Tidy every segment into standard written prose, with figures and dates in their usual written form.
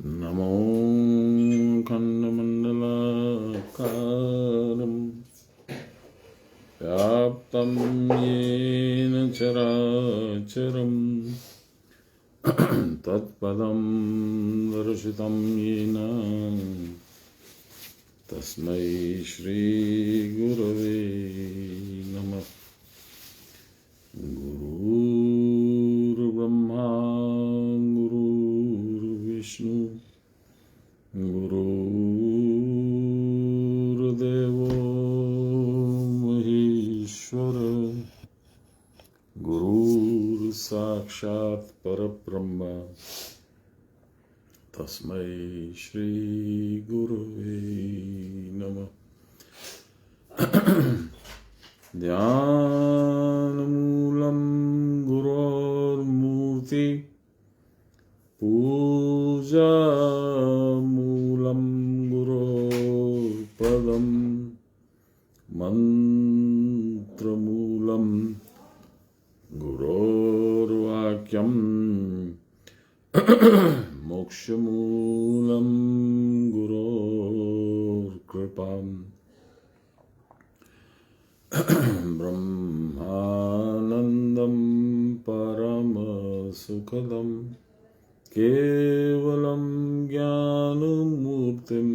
नमो खण्डमण्डलाकारं व्याप्तं येन चराचरं तत्पदं दर्शितं येन तस्मै श्रीगुरवे नमः। गुरुर्ब्रह्मा गुरुर्विष्णु गुरुर्देवो महेश्वर गुरुर्साक्षात् परब्रह्म तस्मै श्रीगुरवे नमः। ध्यानमूलं गुरोर्मूर्ति पूजामूलं गुरोर्पदं मन्त्रमूलं गुरोर्वाक्यं मोक्षमूलं गुरोर्कृपाम् ब्रह्मानन्दं परमसुखदं केवलं ज्ञानमूर्तिं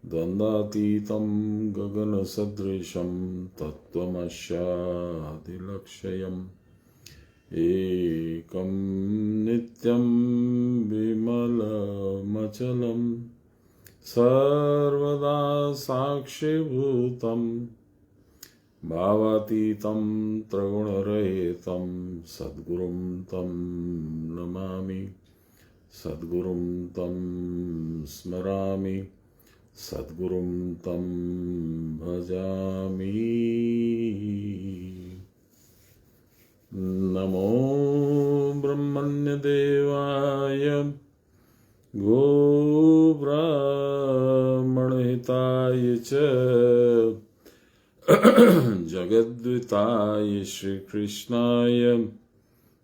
द्वन्द्वातीतं गगनसदृशं तत्त्वमस्यादिलक्ष्यम् एकं नित्यं विमलमचलं सर्वदा साक्षिभूतं भावातीतं त्रिगुणरहितं सद्गुरुं तं नमामि सद्गुरुं तं स्मरामि सद्गुरुं तं भजामि। नमो ब्रह्मण्यदेवाय गोब्राह्मणहिताय च जगद्विताय श्रीकृष्णाय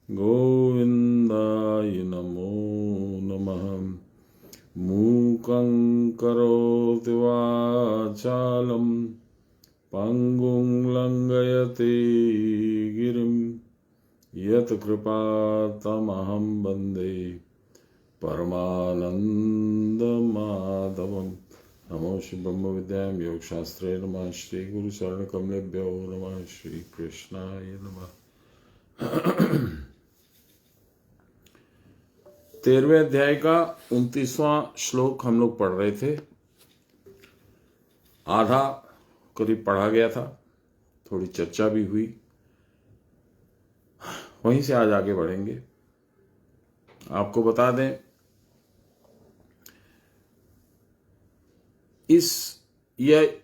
गोविन्दाय नमो नमः। मूकं करोति वाचालं पङ्गुं लङ्घयते गिरिं यत्कृपातमहं वन्दे परमानन्दमाधवम्। नमो श्री ब्रह्म विद्यां योग शास्त्रे नमः श्री गुरु चरण कमलेभ्यो नमः श्री कृष्णाय नमः। 13वें अध्याय का 29वां श्लोक हम लोग पढ़ रहे थे। आधा करीब पढ़ा गया था, थोड़ी चर्चा भी हुई, वहीं से आज आगे बढ़ेंगे। आपको बता दें, यह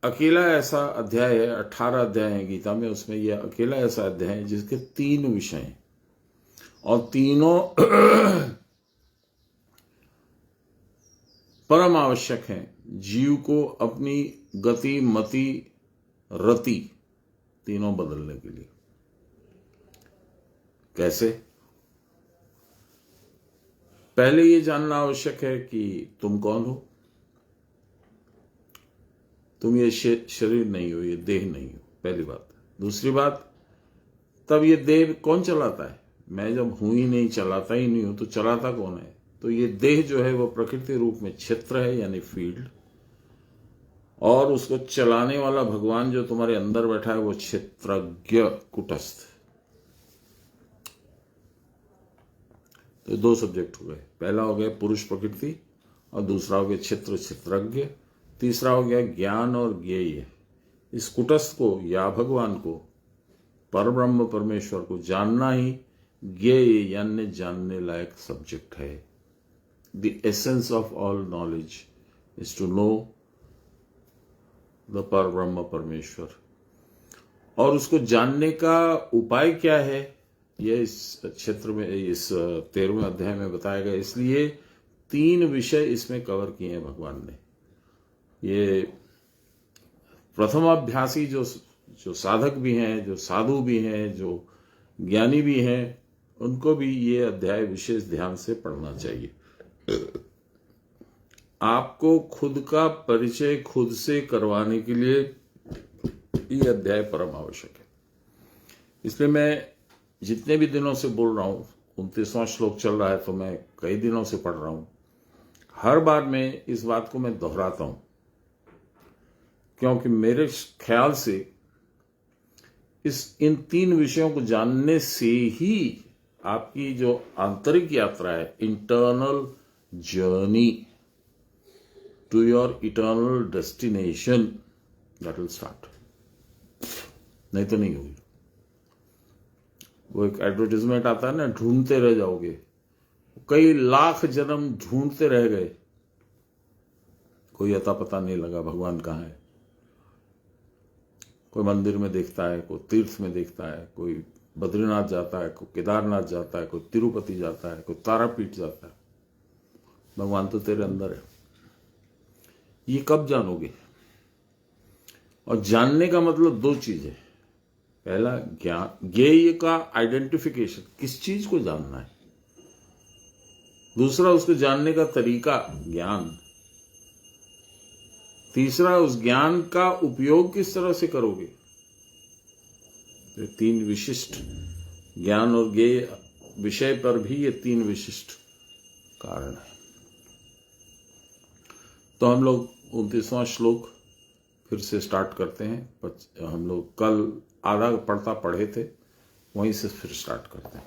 अकेला ऐसा अध्याय है, 18 अध्याय है गीता में, उसमें यह अकेला ऐसा अध्याय है जिसके 3 विषय हैं और तीनों परम आवश्यक हैं जीव को अपनी गति मति रति तीनों बदलने के लिए। कैसे? पहले ये जानना आवश्यक है कि तुम कौन हो। तुम ये शरीर नहीं हो, ये देह नहीं हो, पहली बात। दूसरी बात, तब ये देह कौन चलाता है? मैं जब हूं ही नहीं, चलाता ही नहीं हूं, तो चलाता कौन है? तो ये देह जो है वो प्रकृति रूप में क्षेत्र है, यानी फील्ड, और उसको चलाने वाला भगवान जो तुम्हारे अंदर बैठा है वो क्षेत्रज्ञ कुटस्थ। तो 2 सब्जेक्ट हो गए। पहला हो गया पुरुष प्रकृति और दूसरा हो गया क्षेत्र क्षेत्रज्ञ। तीसरा हो गया ज्ञान और ज्ञेय। इस कुटस्थ को या भगवान को, परब्रह्म परमेश्वर को जानना ही ज्ञेय यानी जानने लायक सब्जेक्ट है। The essence of all knowledge is to know the Parabrahma Parameshwar. और उसको जानने का उपाय क्या है, यह इस क्षेत्र में, इस 13वें अध्याय में बताया गया। इसलिए 3 विषय इसमें कवर किए हैं भगवान ने। ये प्रथमाभ्यासी जो साधक भी हैं, जो साधु भी हैं, जो ज्ञानी भी हैं, उनको भी ये अध्याय विशेष ध्यान से पढ़ना चाहिए। आपको खुद का परिचय खुद से करवाने के लिए ये अध्याय परम आवश्यक है। इसलिए मैं जितने भी दिनों से बोल रहा हूं, 29वां श्लोक चल रहा है तो मैं कई दिनों से पढ़ रहा हूं, हर बार मैं इस बात को मैं दोहराता हूं, क्योंकि मेरे ख्याल से इन 3 विषयों को जानने से ही आपकी जो आंतरिक यात्रा है, internal journey to your eternal destination, that will start. नहीं तो नहीं होगी। वो एक एडवर्टाइजमेंट आता है ना, ढूंढते रह जाओगे। कई लाख जन्म ढूंढते रह गए, कोई अता पता नहीं लगा भगवान कहाँ है। कोई मंदिर में देखता है, कोई तीर्थ में देखता है, कोई बद्रीनाथ जाता है, कोई केदारनाथ जाता है, कोई तिरुपति जाता है, कोई तारापीठ जाता है। भगवान तो तेरे अंदर है। ये कब जानोगे? और जानने का मतलब 2 चीजें। पहला ज्ञान, ज्ञेय का आइडेंटिफिकेशन, किस चीज को जानना है। दूसरा उसको जानने का तरीका, ज्ञान। तीसरा उस ज्ञान का उपयोग किस तरह से करोगे। ये 3 विशिष्ट, ज्ञान और ज्ञेय विषय पर भी ये 3 विशिष्ट कारण है। तो हम लोग 29वां श्लोक फिर से स्टार्ट करते हैं। हम लोग कल आधा पढ़े थे, वहीं से फिर स्टार्ट करते हैं।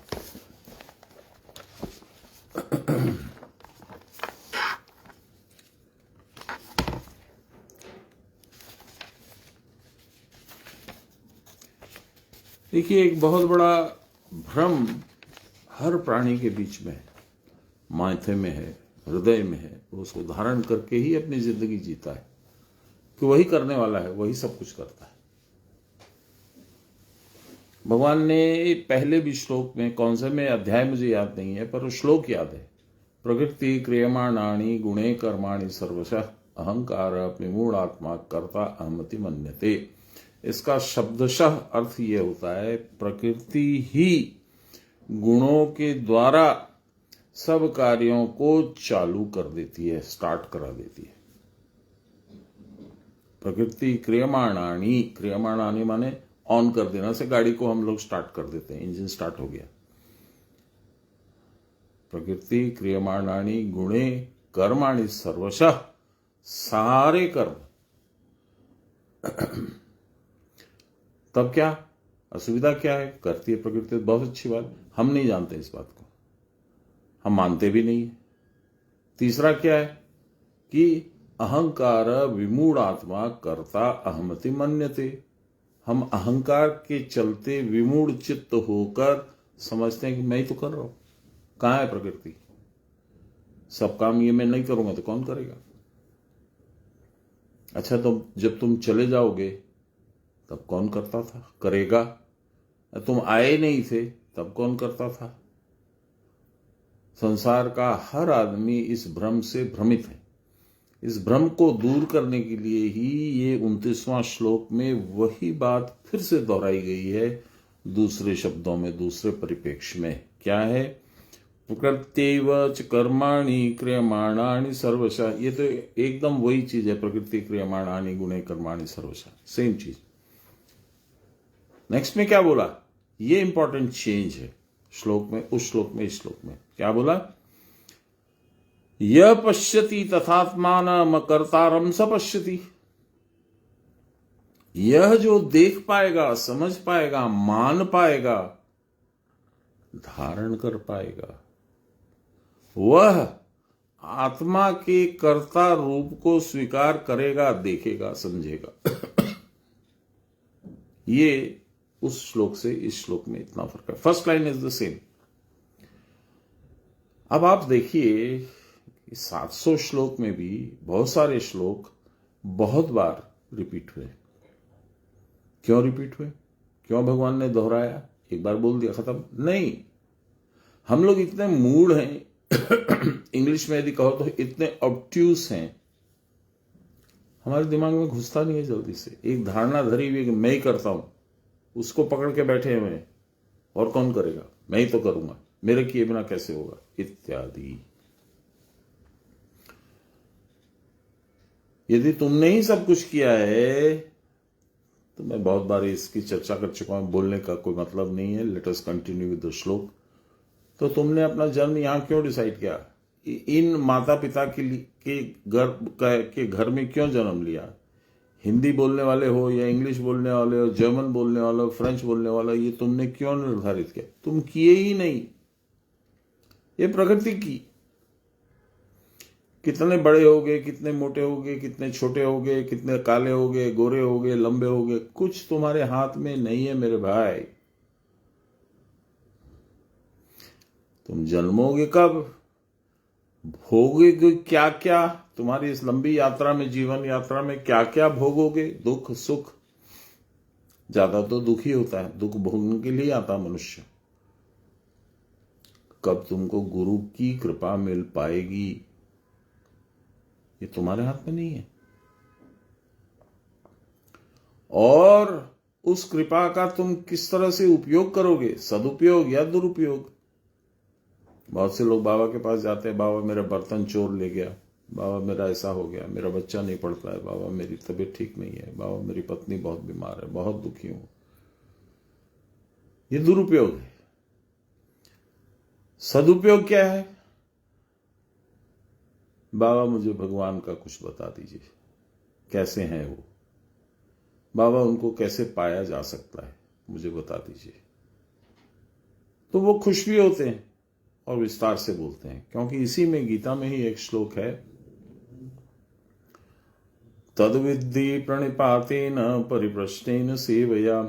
देखिए, एक बहुत बड़ा भ्रम हर प्राणी के बीच में है, माथे में है, हृदय में है। वो उसको धारण करके ही अपनी जिंदगी जीता है कि वही करने वाला है, वही सब कुछ करता है। भगवान ने पहले भी श्लोक में, कौन से में अध्याय मुझे याद नहीं है, पर वो श्लोक याद है। प्रकृति क्रियमाणानि गुणे कर्माणि सर्वशः अहंकार विमूढ़ात्मा कर्ता अहमति मन्यते। इसका शब्दशः अर्थ ये होता है, प्रकृति ही गुणों के द्वारा सब कार्यों को चालू कर देती है, स्टार्ट करा देती है। प्रकृति क्रियमाणानि, क्रियमाणानि माने ऑन कर देना। से गाड़ी को हम लोग स्टार्ट कर देते हैं, इंजन स्टार्ट हो गया। प्रकृति क्रियमाणानि गुणे कर्माणि सर्वशः, सारे कर्म। तब क्या असुविधा क्या है? करती है प्रकृति, बहुत अच्छी बात। हम नहीं जानते इस बात को, हम मानते भी नहीं है। तीसरा क्या है कि अहंकार विमूढ़ात्मा कर्ता अहमति मन्यते। हम अहंकार के चलते विमूढ़ चित्त होकर समझते हैं कि मैं ही तो कर रहा हूं। कहां है प्रकृति? सब काम ये मैं नहीं करूंगा तो कौन करेगा? अच्छा, तो जब तुम चले जाओगे तब कौन करता था? करेगा। तुम आए नहीं थे तब कौन करता था? संसार का हर आदमी इस भ्रम से भ्रमित है। इस भ्रम को दूर करने के लिए ही ये 29वां श्लोक में वही बात फिर से दोहराई गई है, दूसरे शब्दों में, दूसरे परिप्रेक्ष्य में। क्या है? प्रकृत्यैव च कर्माणि क्रियमाणानि सर्वशः। ये तो एकदम वही चीज है, प्रकृति क्रियमाणानि गुणे कर्माणि सर्वशः, सेम चीज। नेक्स्ट में क्या बोला? ये इंपॉर्टेंट चेंज है श्लोक में, उस श्लोक में, इस श्लोक में क्या बोला? यह पश्यति तथात्मानम कर्तारम स पश्यति। यह जो देख पाएगा, समझ पाएगा, मान पाएगा, धारण कर पाएगा, वह आत्मा के कर्ता रूप को स्वीकार करेगा, देखेगा, समझेगा। ये उस श्लोक से इस श्लोक में इतना फर्क है। First line is the same. अब आप देखिए, 700 श्लोक में भी बहुत सारे श्लोक बहुत बार रिपीट हुए। क्यों रिपीट हुए? क्यों भगवान ने दोहराया? एक बार बोल दिया खत्म? नहीं, हम लोग इतने मूड हैं, इंग्लिश में यदि कहो तो इतने ऑब्ट्यूस हैं, हमारे दिमाग में घुसता नहीं है जल्दी से। एक धारणा धरी हुई कि मैं ही करता हूं, उसको पकड़ के बैठे हुए, और कौन करेगा? मैं ही तो करूंगा, मेरे किए बिना कैसे होगा, इत्यादि। यदि तुमने ही सब कुछ किया है, तो मैं बहुत बार इसकी चर्चा कर चुका हूं, बोलने का कोई मतलब नहीं है। Let us continue with the श्लोक। तो तुमने अपना जन्म यहां क्यों डिसाइड किया? इन माता पिता के घर में क्यों जन्म लिया? हिंदी बोलने वाले हो या इंग्लिश बोलने वाले हो, जर्मन बोलने वाले हो, फ्रेंच बोलने वाले हो, ये तुमने क्यों निर्धारित किया? तुम किए ही नहीं, ये प्रकृति की। कितने बड़े होगे, कितने मोटे होगे, कितने छोटे होगे, कितने काले होगे, गोरे होगे, लंबे होगे, कुछ तुम्हारे हाथ में नहीं है मेरे भाई। तुम जन्मोगे कब, भोगोगे क्या क्या, तुम्हारी इस लंबी यात्रा में, जीवन यात्रा में क्या क्या भोगोगे, दुख सुख। ज्यादा तो दुख ही होता है, दुख भोगने के लिए आता मनुष्य। कब तुमको गुरु की कृपा मिल पाएगी, ये तुम्हारे हाथ में नहीं है। और उस कृपा का तुम किस तरह से उपयोग करोगे, सदुपयोग या दुरुपयोग। बहुत से लोग बाबा के पास जाते हैं, बाबा मेरा बर्तन चोर ले गया, बाबा मेरा ऐसा हो गया, मेरा बच्चा नहीं पढ़ता है, बाबा मेरी तबीयत ठीक नहीं है, बाबा मेरी पत्नी बहुत बीमार है, बहुत दुखी हूं। ये दुरुपयोग है। सदुपयोग क्या है? बाबा मुझे भगवान का कुछ बता दीजिए, कैसे हैं वो, बाबा उनको कैसे पाया जा सकता है, मुझे बता दीजिए। तो वो खुश भी होते हैं और विस्तार से बोलते हैं, क्योंकि इसी में गीता में ही एक श्लोक है, तद्विद्धि प्रणिपातेन परिप्रश्नेन सेवया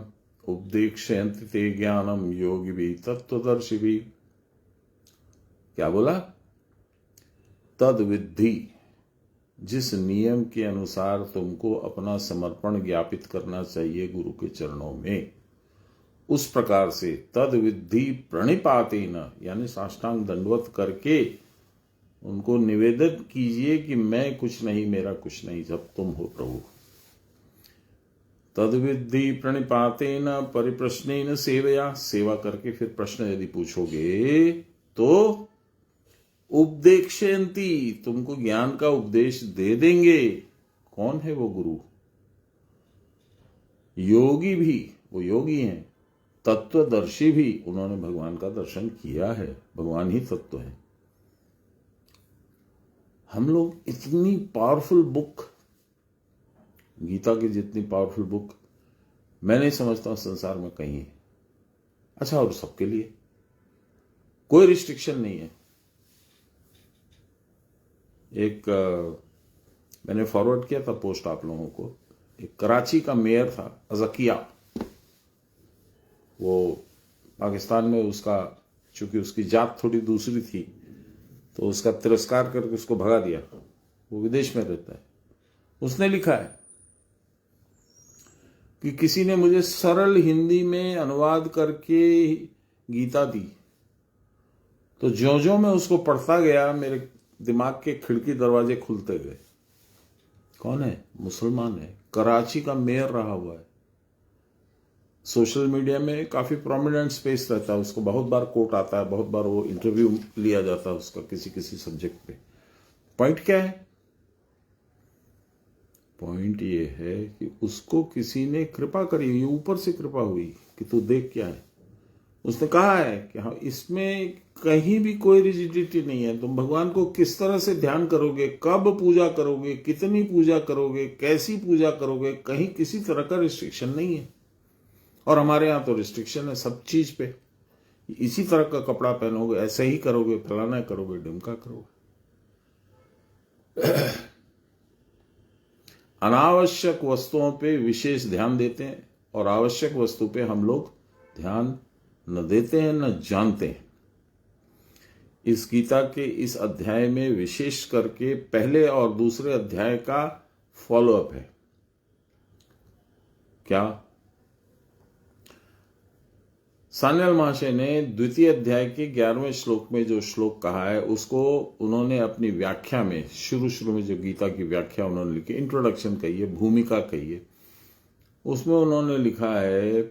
उपदेक्षयन्ति ते ज्ञानम योगिभिः तत्त्वदर्शिभिः। क्या बोला? तद्विद्धि, जिस नियम के अनुसार तुमको अपना समर्पण ज्ञापित करना चाहिए गुरु के चरणों में, उस प्रकार से तद्विद्धि प्रणिपातेन, यानी साष्टांग दंडवत करके उनको निवेदन कीजिए कि मैं कुछ नहीं, मेरा कुछ नहीं, जब तुम हो प्रभु। तद्विद्धि प्रणिपातेन परिप्रश्नेन सेवया, सेवा करके फिर प्रश्न यदि पूछोगे तो उपदेक्षयन्ति, तुमको ज्ञान का उपदेश दे देंगे। कौन है वो गुरु? योगी भी, वो योगी हैं, तत्वदर्शी भी, उन्होंने भगवान का दर्शन किया है, भगवान ही तत्व है। हम लोग इतनी पावरफुल बुक, गीता की जितनी पावरफुल बुक मैं नहीं समझता संसार में कहीं है। अच्छा, और सबके लिए कोई रिस्ट्रिक्शन नहीं है। एक मैंने फॉरवर्ड किया था पोस्ट आप लोगों को, एक कराची का मेयर था अजकिया, वो पाकिस्तान में उसका, चूंकि उसकी जात थोड़ी दूसरी थी तो उसका तिरस्कार करके उसको भगा दिया, वो विदेश में रहता है। उसने लिखा है कि किसी ने मुझे सरल हिंदी में अनुवाद करके गीता दी, तो ज्यों ज्यों मैं उसको पढ़ता गया मेरे दिमाग के खिड़की दरवाजे खुलते गए। कौन है? मुसलमान है, कराची का मेयर रहा हुआ है, सोशल मीडिया में काफी प्रोमिनेंट स्पेस रहता है, उसको बहुत बार कोट आता है, बहुत बार वो इंटरव्यू लिया जाता है उसका किसी किसी सब्जेक्ट पे। पॉइंट क्या है? पॉइंट ये है कि उसको किसी ने कृपा करी, ये ऊपर से कृपा हुई कि तू देख क्या है। उसने कहा है कि हाँ, इसमें कहीं भी कोई रिजिडिटी नहीं है। तुम भगवान को किस तरह से ध्यान करोगे, कब पूजा करोगे, कितनी पूजा करोगे, कैसी पूजा करोगे, कहीं किसी तरह का रिस्ट्रिक्शन नहीं है। और हमारे यहाँ तो रिस्ट्रिक्शन है सब चीज पे। इसी तरह का कपड़ा पहनोगे, ऐसे ही करोगे, फलाना करोगे, ढिमका करोगे। अनावश्यक वस्तुओं पे विशेष ध्यान देते हैं और आवश्यक वस्तु पे हम लोग ध्यान न देते हैं, न जानते हैं। इस गीता के इस अध्याय में विशेष करके पहले और दूसरे अध्याय का फॉलोअप है। क्या? सान्याल महाशय ने द्वितीय अध्याय के 11वें श्लोक में जो श्लोक कहा है, उसको उन्होंने अपनी व्याख्या में, शुरू में जो गीता की व्याख्या उन्होंने लिखी, इंट्रोडक्शन कहिए, भूमिका कहिए, उसमें उन्होंने लिखा है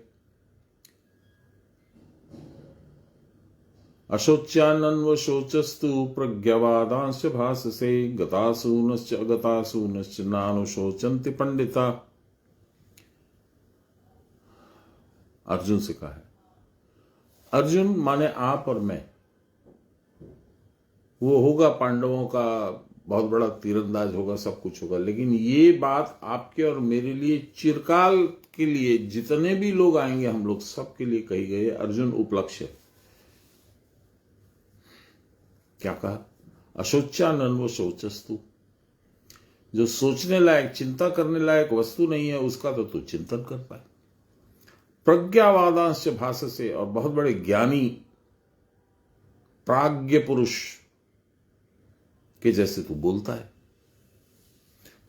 अशोच्यान्व शोचस्तु प्रज्ञावादांश भाससे गतासूनश्च अगतासूनश्च नानुशोचन्ति पंडिता। अर्जुन से कहा है, अर्जुन माने आप और मैं, वो होगा पांडवों का बहुत बड़ा तीरंदाज होगा, सब कुछ होगा, लेकिन ये बात आपके और मेरे लिए चिरकाल के लिए जितने भी लोग आएंगे हम लोग सबके लिए कही गई है। अर्जुन उपलक्ष्य क्या कहा? अशोच्यानन्व शोचस्तु, जो सोचने लायक चिंता करने लायक वस्तु नहीं है उसका तो तू चिंतन कर पाए। प्रज्ञावादांश भाष से, और बहुत बड़े ज्ञानी प्राज्ञ पुरुष के जैसे तू बोलता है।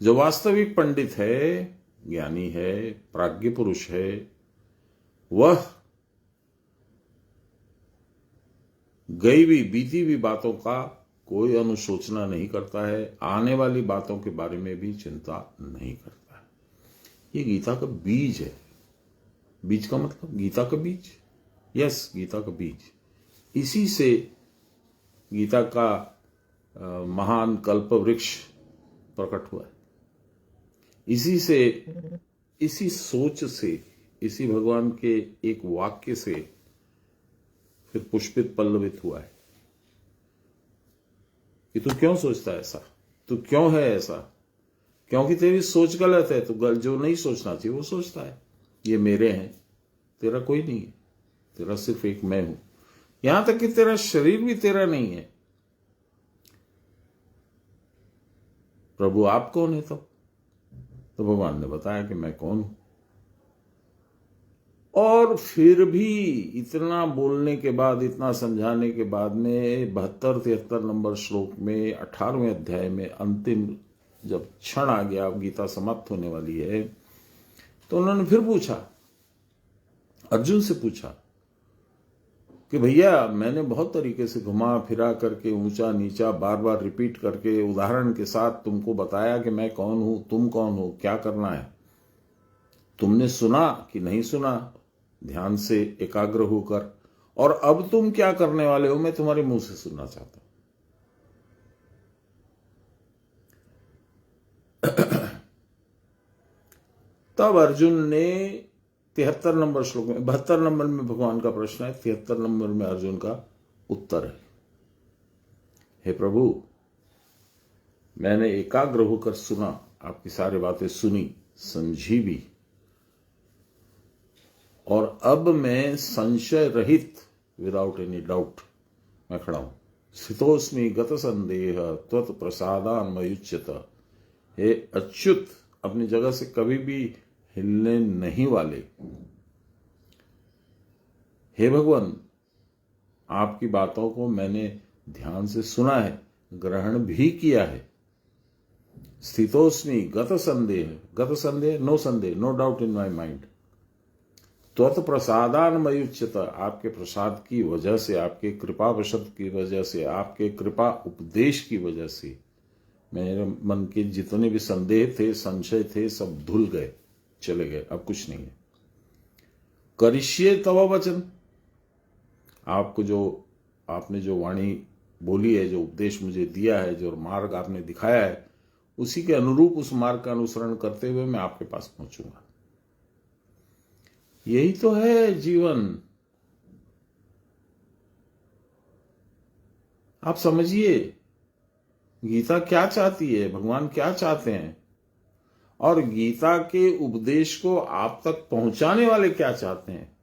जो वास्तविक पंडित है, ज्ञानी है, प्राज्ञ पुरुष है, वह गई भी बीती भी बातों का कोई अनुशोचना नहीं करता है, आने वाली बातों के बारे में भी चिंता नहीं करता है। ये गीता का बीज है। बीज का मतलब गीता का बीज, यस, गीता का बीज। इसी से गीता का महान कल्प वृक्ष प्रकट हुआ है। इसी से, इसी सोच से, इसी भगवान के एक वाक्य से फिर पुष्पित पल्लवित हुआ है कि तू क्यों सोचता है ऐसा, तू क्यों है ऐसा, क्योंकि तेरी सोच गलत है। तो जो नहीं सोचना चाहिए वो सोचता है। ये मेरे हैं, तेरा कोई नहीं है, तेरा सिर्फ एक मैं हूं। यहां तक कि तेरा शरीर भी तेरा नहीं है। प्रभु आप कौन है तब? तो भगवान ने बताया कि मैं कौन हूं। और फिर भी इतना बोलने के बाद, इतना समझाने के बाद में 72-73 नंबर श्लोक में 18वें अध्याय में अंतिम जब क्षण आ गया, अब गीता समाप्त होने वाली है, तो उन्होंने फिर पूछा, अर्जुन से पूछा कि भैया मैंने बहुत तरीके से घुमा फिरा करके, ऊंचा नीचा बार बार रिपीट करके, उदाहरण के साथ तुमको बताया कि मैं कौन हूं, तुम कौन हो, क्या करना है। तुमने सुना कि नहीं सुना ध्यान से एकाग्र होकर, और अब तुम क्या करने वाले हो मैं तुम्हारे मुंह से सुनना चाहता हूं। तब अर्जुन ने 73 नंबर श्लोक में, 72 नंबर में भगवान का प्रश्न है, 73 नंबर में अर्जुन का उत्तर है, हे प्रभु मैंने एकाग्र होकर सुना, आपकी सारी बातें सुनी, समझी भी, और अब मैं संशय रहित, विदाउट एनी डाउट मैं खड़ा हूं। स्थितोस्मि गत संदेह त्वत् प्रसादान मयुच्यत। हे अच्युत, अपनी जगह से कभी भी हिलने नहीं वाले, हे भगवान आपकी बातों को मैंने ध्यान से सुना है, ग्रहण भी किया है। स्थितोस्मि गत संदेह, गत संदेह नो संदेह, no doubt in my mind. त्वत् प्रसादान मयुच्यत, आपके प्रसाद की वजह से, आपके कृपा वशत की वजह से, आपके कृपा उपदेश की वजह से मेरे मन के जितने भी संदेह थे, संशय थे, सब धुल गए, चले गए, अब कुछ नहीं है। करिष्ये तव वचन, आपको जो, आपने जो वाणी बोली है, जो उपदेश मुझे दिया है, जो मार्ग आपने दिखाया है, उसी के अनुरूप उस मार्ग का अनुसरण करते हुए मैं आपके पास पहुंचूंगा। यही तो है जीवन। आप समझिए गीता क्या चाहती है, भगवान क्या चाहते हैं, और गीता के उपदेश को आप तक पहुंचाने वाले क्या चाहते हैं।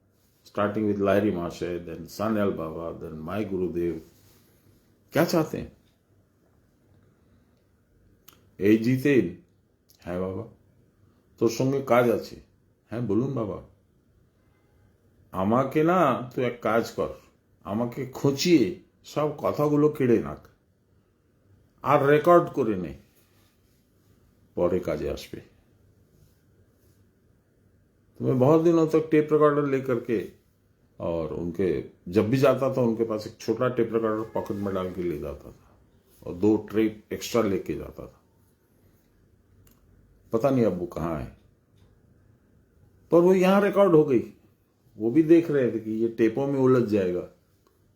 Starting with Lahiri Mahasaya, then Sanyal Baba, then my Gurudev, क्या चाहते हैं। এই জিতেন, হ্যাঁ বাবা তোর সঙ্গে কাজ আছে। হ্যাঁ বলুন বাবা। আমাকে না তুই এক কাজ কর, আমাকে খচিয়ে সব কথাগুলো কেড়ে নাক আর রেকর্ড করে নে, পরে काजे আসবে। तो मैं बहुत दिनों तक टेप रिकॉर्डर लेकर के, और उनके जब भी जाता था उनके पास एक छोटा टेप रिकॉर्डर पॉकेट में डाल के ले जाता था, और 2 टेप एक्स्ट्रा लेके जाता था। पता नहीं अब वो कहाँ है, पर वो यहां रिकॉर्ड हो गई। वो भी देख रहे थे कि ये टेपों में उलझ जाएगा,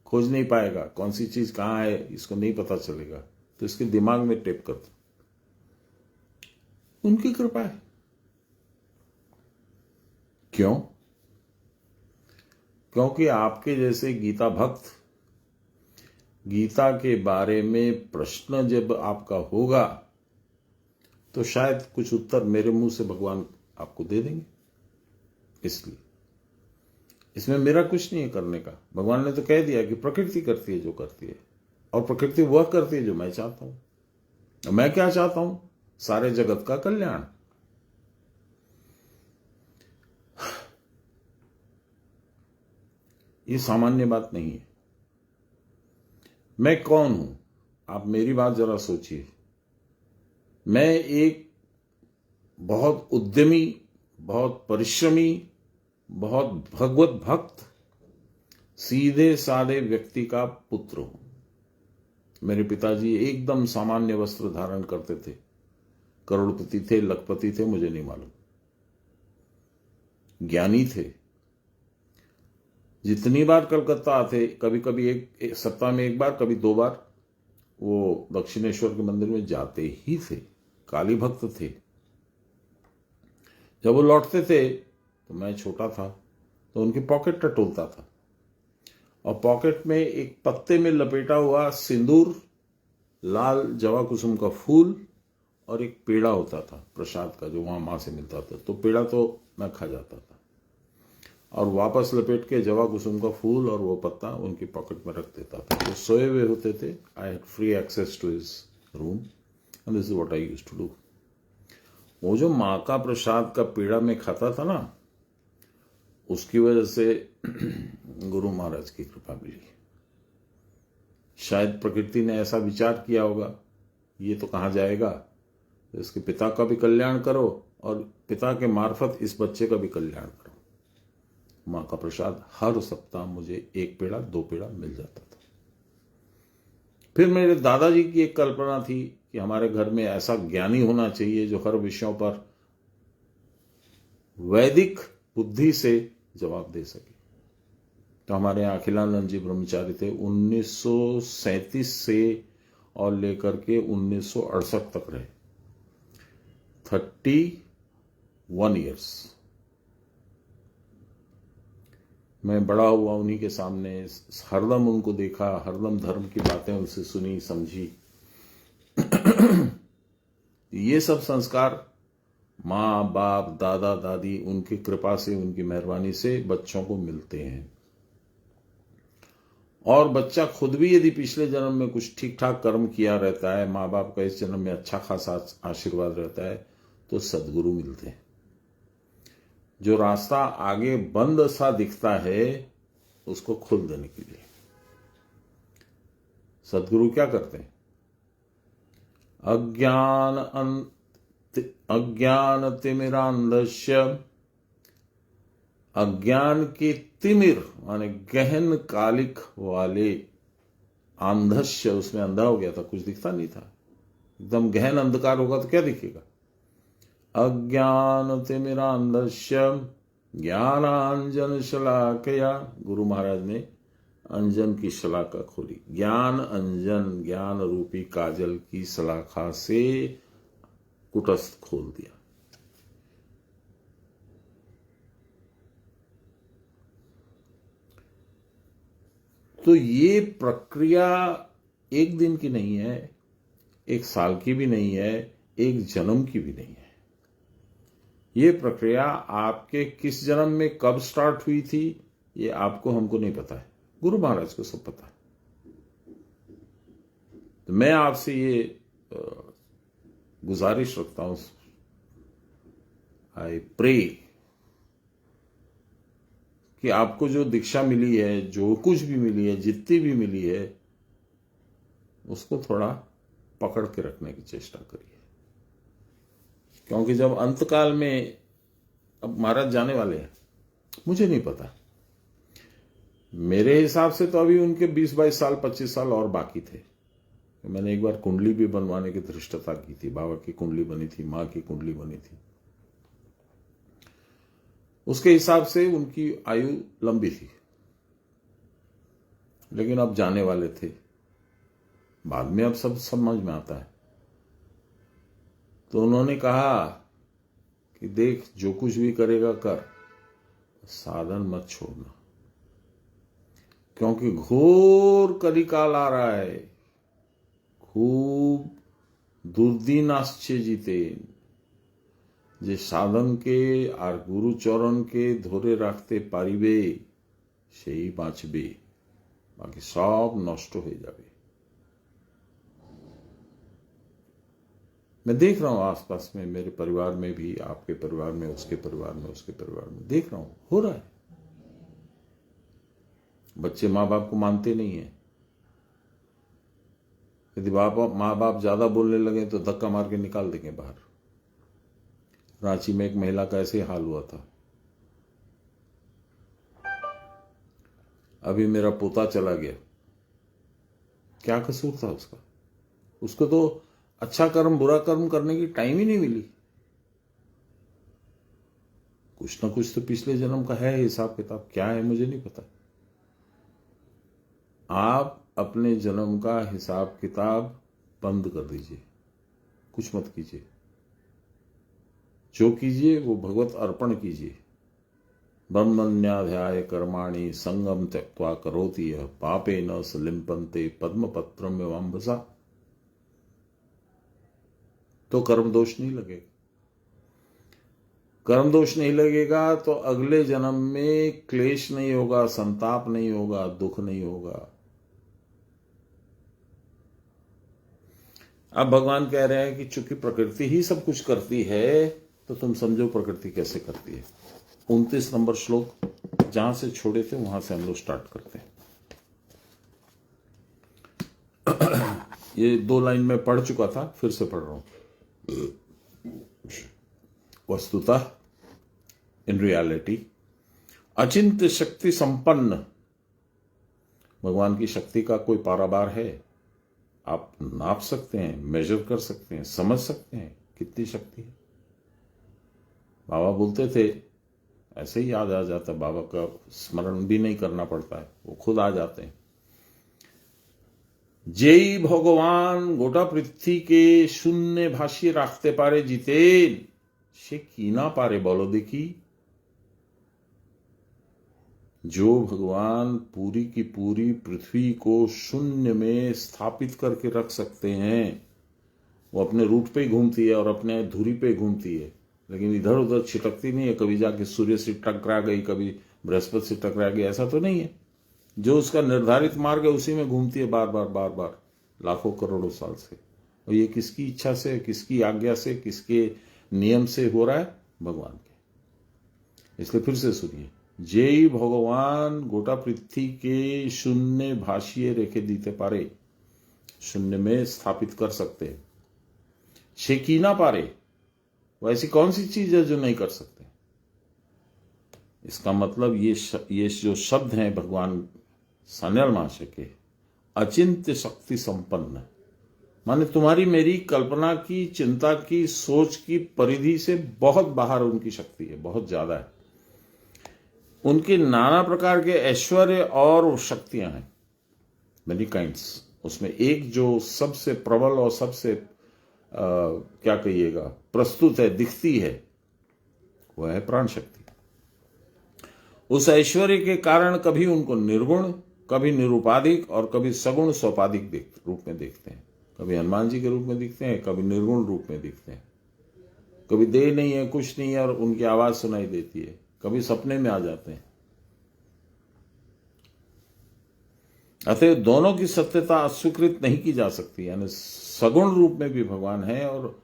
खोज नहीं पाएगा, कौन सी चीज कहां है इसको नहीं पता चलेगा, तो इसके दिमाग में टेप कर दो। उनकी कृपा है। क्यों? क्योंकि आपके जैसे गीता भक्त, गीता के बारे में प्रश्न जब आपका होगा तो शायद कुछ उत्तर मेरे मुंह से भगवान आपको दे देंगे। इसलिए इसमें मेरा कुछ नहीं है करने का। भगवान ने तो कह दिया कि प्रकृति करती है जो करती है, और प्रकृति वह करती है जो मैं चाहता हूं। मैं क्या चाहता हूं? सारे जगत का कल्याण। ये सामान्य बात नहीं है। मैं कौन हूं? आप मेरी बात जरा सोचिए। मैं एक बहुत उद्यमी, बहुत परिश्रमी, बहुत भगवत भक्त, सीधे साधे व्यक्ति का पुत्र हूं। मेरे पिताजी एकदम सामान्य वस्त्र धारण करते थे। करोड़पति थे, लखपति थे, मुझे नहीं मालूम। ज्ञानी थे। जितनी बार कलकत्ता आते, कभी कभी एक सप्ताह में एक बार, कभी 2 बार, वो दक्षिणेश्वर के मंदिर में जाते ही थे। काली भक्त थे। जब वो लौटते थे तो मैं छोटा था, तो उनकी पॉकेट टटोलता था, और पॉकेट में एक पत्ते में लपेटा हुआ सिंदूर, लाल जवा कुसुम का फूल और एक पेड़ा होता था प्रसाद का, जो वहां मां से मिलता था। तो पेड़ा तो मैं खा जाता था, और वापस लपेट के जवा कुसुम का फूल और वो पत्ता उनकी पॉकेट में रख देता था। वो सोए हुए होते थे। I had free access to his room and this is what I used to do. वो जो मां का प्रसाद का पेड़ा में खाता था ना, उसकी वजह से गुरु महाराज की कृपा मिली। शायद प्रकृति ने ऐसा विचार किया होगा, ये तो कहां जाएगा, तो इसके पिता का भी कल्याण करो और पिता के मार्फत इस बच्चे का भी कल्याण करो। मां का प्रसाद हर सप्ताह मुझे 1 पेड़ा 2 पेड़ा मिल जाता था। फिर मेरे दादाजी की एक कल्पना थी कि हमारे घर में ऐसा ज्ञानी होना चाहिए जो हर विषयों पर वैदिक बुद्धि से जवाब दे सके। तो हमारे यहाँ अखिलानंद जी ब्रह्मचारी थे। 1937 से और लेकर के 1968 तक रहे। 31 ईयर्स मैं बड़ा हुआ उन्हीं के सामने, हरदम उनको देखा, हरदम धर्म की बातें उनसे सुनी, समझी। ये सब संस्कार माँ बाप दादा दादी उनकी कृपा से, उनकी मेहरबानी से बच्चों को मिलते हैं। और बच्चा खुद भी यदि पिछले जन्म में कुछ ठीक ठाक कर्म किया रहता है, माँ बाप का इस जन्म में अच्छा खासा आशीर्वाद रहता है, तो सद्गुरु मिलते हैं। जो रास्ता आगे बंद सा दिखता है उसको खोल देने के लिए सद्गुरु क्या करते हैं? अज्ञान तिमिरांधस्य, अज्ञान के तिमिर माने गहन कालिक वाले, आंधस्य उसमें अंधा हो गया था, कुछ दिखता नहीं था। एकदम गहन अंधकार होगा तो क्या दिखेगा? अज्ञान तिमिरांधस्य ज्ञानांजन शलाकया। गुरु महाराज ने अंजन की शलाका खोली। ज्ञान अंजन, ज्ञान रूपी काजल की शलाखा से कुटस्थ खोल दिया। तो ये प्रक्रिया एक दिन की नहीं है, 1 साल की भी नहीं है, 1 जन्म की भी नहीं है। ये प्रक्रिया आपके किस जन्म में कब स्टार्ट हुई थी, ये आपको हमको नहीं पता है, गुरु महाराज को सब पता है। तो मैं आपसे ये गुजारिश रखता हूं, आई प्रे कि आपको जो दीक्षा मिली है, जो कुछ भी मिली है, जितनी भी मिली है, उसको थोड़ा पकड़ के रखने की चेष्टा करिए। क्योंकि जब अंतकाल में, अब महाराज जाने वाले हैं, मुझे नहीं पता, मेरे हिसाब से तो अभी उनके 20-22 साल 25 साल और बाकी थे। मैंने एक बार कुंडली भी बनवाने की धृष्टता की थी। बाबा की कुंडली बनी थी, मां की कुंडली बनी थी। उसके हिसाब से उनकी आयु लंबी थी, लेकिन अब जाने वाले थे, बाद में अब सब समझ में आता है। तो उन्होंने कहा कि देख, जो कुछ भी करेगा कर, साधन मत छोड़ना, क्योंकि घोर कलिकाल आ रहा है। खूब दुर्दिनाश्चे जीते, जे साधन के আর गुरुचरण के ধরে রাখতে পারিবে সেই বাঁচবে, বাকি সব নষ্ট হয়ে যাবে। मैं देख रहा हूं आसपास में, मेरे परिवार में भी, आपके परिवार में, उसके परिवार में, उसके परिवार में, देख रहा हूं हो रहा है। बच्चे माँ बाप को मानते नहीं है। यदि माँ बाप ज्यादा बोलने लगे तो धक्का मार के निकाल देंगे बाहर। रांची में एक महिला का ऐसे हाल हुआ था। अभी मेरा पोता चला गया, क्या कसूर था उसका? उसको तो अच्छा कर्म बुरा कर्म करने की टाइम ही नहीं मिली। कुछ ना कुछ तो पिछले जन्म का है हिसाब किताब, क्या है मुझे नहीं पता। आप अपने जन्म का हिसाब किताब बंद कर दीजिए, कुछ मत कीजिए। जो कीजिए वो भगवत अर्पण कीजिए। ब्रह्मण्याध्याय कर्माणि संगम त्यक्त्वा करोति यः पापेन स लिम्पन्ते पद्मपत्रम एवाम्बसा। तो कर्म दोष नहीं लगेगा। कर्म दोष नहीं लगेगा तो अगले जन्म में क्लेश नहीं होगा, संताप नहीं होगा, दुख नहीं होगा। अब भगवान कह रहे हैं कि चूंकि प्रकृति ही सब कुछ करती है, तो तुम समझो प्रकृति कैसे करती है। 29 नंबर श्लोक, जहां से छोड़े थे वहां से हम लोग स्टार्ट करते हैं। ये 2 लाइन में पढ़ चुका था, फिर से पढ़ रहा हूं। वस्तुतः इन रियलिटी अचिंत्य शक्ति संपन्न, भगवान की शक्ति का कोई पारावार है? आप नाप सकते हैं, मेजर कर सकते हैं, समझ सकते हैं कितनी शक्ति है? बाबा बोलते थे, ऐसे ही याद आ जाता, बाबा का स्मरण भी नहीं करना पड़ता है, वो खुद आ जाते हैं। जेई भगवान गोटा पृथ्वी के शून्य भाष्य राखते पारे जितेन, से की ना पारे बोलो देखी। जो भगवान पूरी की पूरी पृथ्वी को शून्य में स्थापित करके रख सकते हैं, वो अपने रूट पे घूमती है और अपने धुरी पे घूमती है, लेकिन इधर उधर छिटकती नहीं है। कभी जाके सूर्य से टकरा गई, कभी बृहस्पति से टकरा गई, ऐसा तो नहीं है। जो उसका निर्धारित मार्ग है उसी में घूमती है बार बार बार बार, लाखों करोड़ों साल से। और ये किसकी इच्छा से, किसकी आज्ञा से, किसके नियम से हो रहा है? भगवान के। इसलिए फिर से सुनिए, जेई भगवान गोटा पृथ्वी के शून्य भाष्य रेखे दीते पारे, शून्य में स्थापित कर सकते हैं। शेकी ना पारे, वो ऐसी कौन सी चीज है जो नहीं कर सकते? इसका मतलब ये जो शब्द हैं भगवान सान्याल महाशय के, अचिंत्य शक्ति संपन्न, माने तुम्हारी मेरी कल्पना की, चिंता की, सोच की परिधि से बहुत बाहर उनकी शक्ति है, बहुत ज्यादा है। उनके नाना प्रकार के ऐश्वर्य और शक्तियां हैं, मेनी काइंड्स। उसमें एक जो सबसे प्रबल और सबसे क्या कहिएगा प्रस्तुत है, दिखती है, वह है प्राण शक्ति। उस ऐश्वर्य के कारण कभी उनको निर्गुण, कभी निरूपाधिक और कभी सगुण सोपाधिक रूप में देखते हैं। कभी हनुमान जी के रूप में दिखते हैं, कभी निर्गुण रूप में दिखते हैं। कभी देह नहीं है, कुछ नहीं है और उनकी आवाज सुनाई देती है, कभी सपने में आ जाते हैं। अतः दोनों की सत्यता अस्वीकृत नहीं की जा सकती। यानी सगुण रूप में भी भगवान है और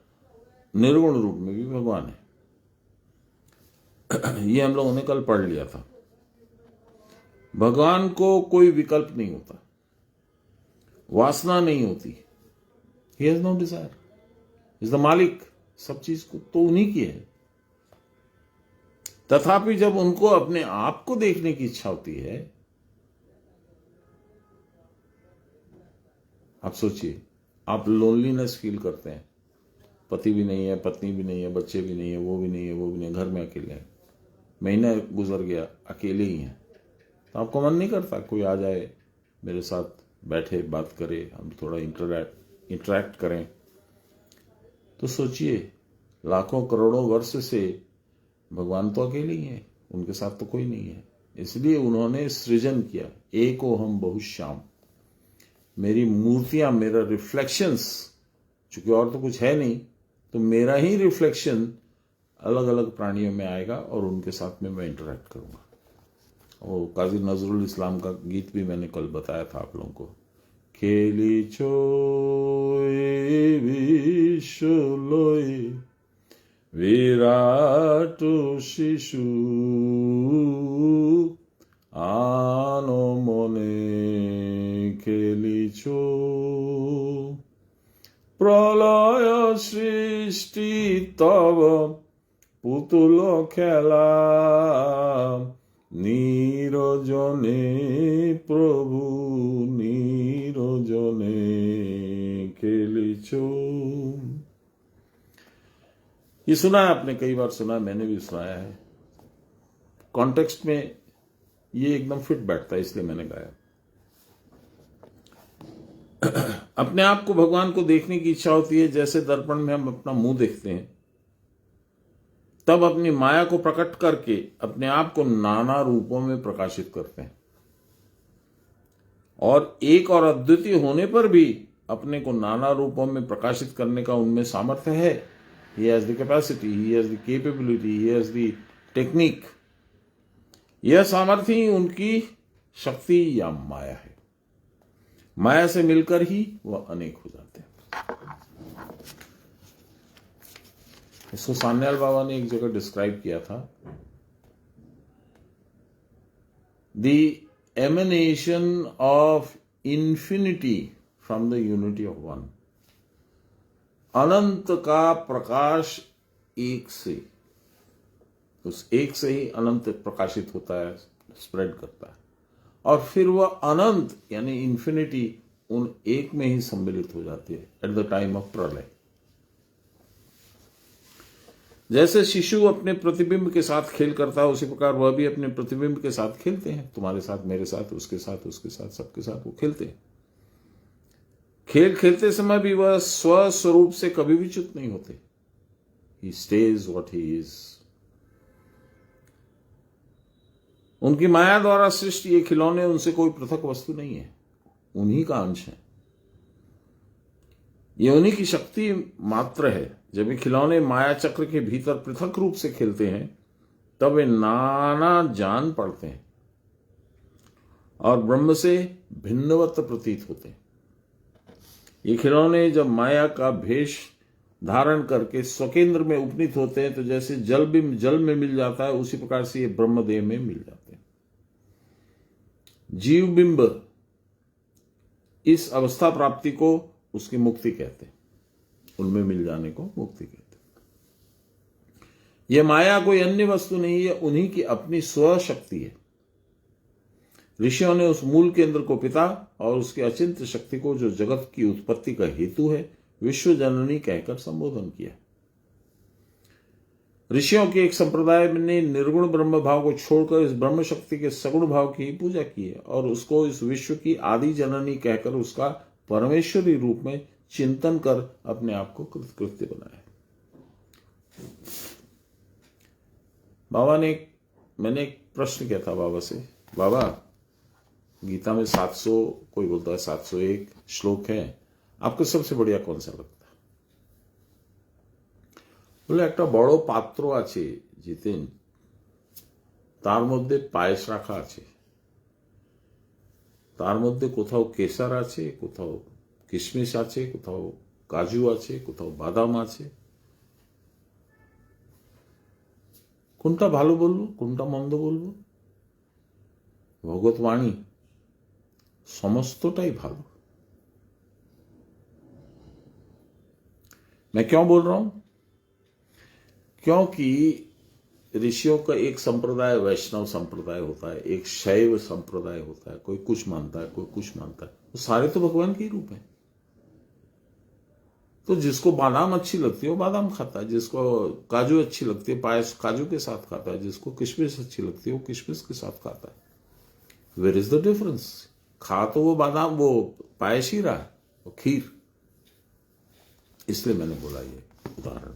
निर्गुण रूप में भी भगवान है। ये हम लोगों ने कल पढ़ लिया था। भगवान को कोई विकल्प नहीं होता, वासना नहीं होती। He has no desire, is the मालिक, सब चीज को तो उन्हीं की है। तथापि जब उनको अपने आप को देखने की इच्छा होती है, आप सोचिए, आप लोनलीनेस फील करते हैं, पति भी नहीं है, पत्नी भी नहीं है, बच्चे भी नहीं है, वो भी नहीं है, वो भी नहीं, घर में अकेले हैं, महीना गुजर गया, अकेले ही हैं, तो आपको मन नहीं करता कोई आ जाए, मेरे साथ बैठे, बात करे, हम थोड़ा इंटरैक्ट करें। तो सोचिए, लाखों करोड़ों वर्ष से भगवान तो अकेले ही हैं, उनके साथ तो कोई नहीं है। इसलिए उन्होंने सृजन किया, एको हम बहुश्याम। मेरी मूर्तियां, मेरा रिफ्लेक्शंस, चूंकि और तो कुछ है नहीं, तो मेरा ही रिफ्लेक्शन अलग अलग प्राणियों में आएगा और उनके साथ में मैं इंटरैक्ट करूंगा। और काजी नजरुल इस्लाम का गीत भी मैंने कल बताया था आप लोगों को। खेलिछो ए विश्व लये विराट शिशु आनो मने खेलिछो प्रलय सृष्टि तब पुतुल खेला नीरजने प्रभु नीरजने खेलिछो। ये सुना है आपने, कई बार सुना है, मैंने भी सुनाया है। कॉन्टेक्स्ट में ये एकदम फिट बैठता है, इसलिए मैंने गाया। अपने आप को भगवान को देखने की इच्छा होती है, जैसे दर्पण में हम अपना मुंह देखते हैं, तब अपनी माया को प्रकट करके अपने आप को नाना रूपों में प्रकाशित करते हैं। और एक और अद्वितीय होने पर भी अपने को नाना रूपों में प्रकाशित करने का उनमें सामर्थ्य है। He has the capacity, he has the capability, he has the technique। यह सामर्थ्य ही उनकी शक्ति या माया है। माया से मिलकर ही वह अनेक हो जाते हैं। इसको सान्याल बाबा ने एक जगह डिस्क्राइब किया था, the emanation of infinity from the unity of one. अनंत का प्रकाश एक से, उस एक से ही अनंत प्रकाशित होता है, स्प्रेड करता है, और फिर वह अनंत यानी इंफिनिटी उन एक में ही सम्मिलित हो जाती है एट द टाइम ऑफ प्रलय। जैसे शिशु अपने प्रतिबिंब के साथ खेल करता है, उसी प्रकार वह भी अपने प्रतिबिंब के साथ खेलते हैं। तुम्हारे साथ, मेरे साथ, उसके साथ, उसके साथ, सबके साथ वो खेलते हैं। खेल खेलते समय भी वह स्वस्वरूप से कभी भी च्युत नहीं होते। ही स्टेज व्हाट ही इज। उनकी माया द्वारा सृष्ट ये खिलौने उनसे कोई पृथक वस्तु नहीं है, उन्हीं का अंश है। ये उन्हीं की शक्ति मात्र है। जब ये खिलौने माया चक्र के भीतर पृथक रूप से खेलते हैं, तब वे नाना जान पड़ते हैं और ब्रह्म से भिन्नवत प्रतीत होते हैं। ये खिलौने जब माया का भेष धारण करके स्वकेंद्र में उपनीत होते हैं, तो जैसे जलबिंब जल में मिल जाता है, उसी प्रकार से ये ब्रह्मदेह में मिल जाते हैं। जीव बिंब इस अवस्था प्राप्ति को उसकी मुक्ति कहते हैं, उनमें मिल जाने को मुक्ति कहते हैं। यह माया कोई अन्य वस्तु नहीं है, उन्हीं की अपनी स्वशक्ति है। ऋषियों ने उस मूल केंद्र को पिता और उसकी अचिंत्य शक्ति को, जो जगत की उत्पत्ति का हेतु है, विश्व जननी कहकर संबोधन किया। ऋषियों के एक संप्रदाय ने निर्गुण ब्रह्म भाव को छोड़कर इस ब्रह्म शक्ति के सगुण भाव की पूजा की है और उसको इस विश्व की आदि जननी कहकर उसका परमेश्वरी रूप में चिंतन कर अपने आप को कृतकृत्य बनाया। मैंने एक प्रश्न किया था बाबा से, बाबा गीता में 700, कोई बोलता है 701 श्लोक है, आपको सबसे बढ़िया कौन सा लगता है? बोले একটা বড় পাত্র আছে জিতেন, তার মধ্যে পায়েস রাখা আছে, তার মধ্যে কোথাও কেশর আছে, কোথাও কিশমিশ আছে, কোথাও কাজু আছে, কোথাও বাদাম আছে। কোনটা ভালো বলবো, কোনটা মন্দ বলবো? ভগবতবাণী समस्तटाई भालो। मैं क्यों बोल रहा हूं? क्योंकि ऋषियों का एक संप्रदाय वैष्णव संप्रदाय होता है, एक शैव संप्रदाय होता है, कोई कुछ मानता है, कोई कुछ मानता है, वो सारे तो भगवान के ही रूप हैं। तो जिसको बादाम अच्छी लगती है वो बादाम खाता है, जिसको काजू अच्छी लगती है पायस काजू के साथ खाता है, जिसको किशमिश अच्छी लगती है वो किशमिश के साथ खाता है। Where is the difference? खा तो वो बादाम, वो पायस ही रहा है, वो खीर। इसलिए मैंने बोला ये उदाहरण।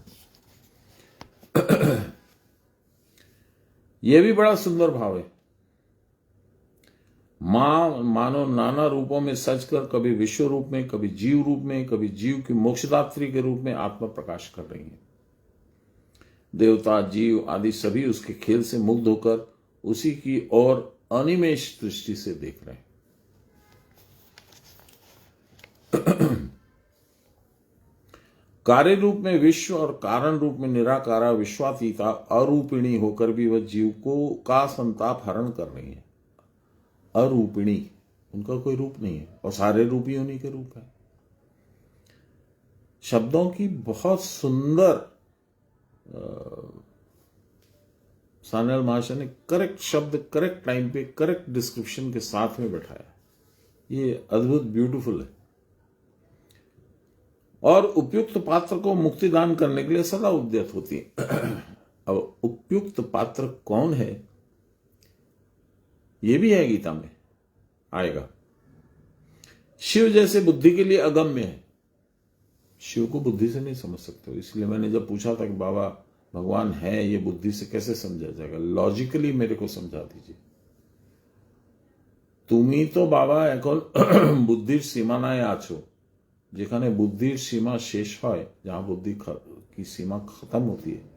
यह भी बड़ा सुंदर भाव है। मां मानो नाना रूपों में सज कर कभी विश्व रूप में, कभी जीव रूप में, कभी जीव की मोक्षदात्री के रूप में आत्मा प्रकाश कर रही है। देवता, जीव आदि सभी उसके खेल से मुग्ध होकर उसी की ओर अनिमेष दृष्टि से देख रहे हैं। कार्य रूप में विश्व और कारण रूप में निराकारा विश्वातीता अरूपिणी होकर भी वह जीव को का संताप हरण कर रही है। अरूपिणी, उनका कोई रूप नहीं है और सारे रूप ही उन्हीं के रूप है। शब्दों की बहुत सुंदर सान्याल महाशय ने करेक्ट शब्द करेक्ट टाइम पे करेक्ट डिस्क्रिप्शन के साथ में बैठाया। ये अद्भुत ब्यूटीफुल है। और उपयुक्त पात्र को मुक्ति दान करने के लिए सदा उद्यत होती है। अब उपयुक्त पात्र कौन है, यह भी है गीता में आएगा। शिव जैसे बुद्धि के लिए अगम्य है। शिव को बुद्धि से नहीं समझ सकते हो। इसलिए मैंने जब पूछा था कि बाबा भगवान है, ये बुद्धि से कैसे समझा जाएगा, लॉजिकली मेरे को समझा दीजिए। तुम्ही तो बाबा এখন বুদ্ধির সীমানায় আছো, যেখানে বুদ্ধির सीमा शेष है, जहां बुद्धि की सीमा खत्म होती है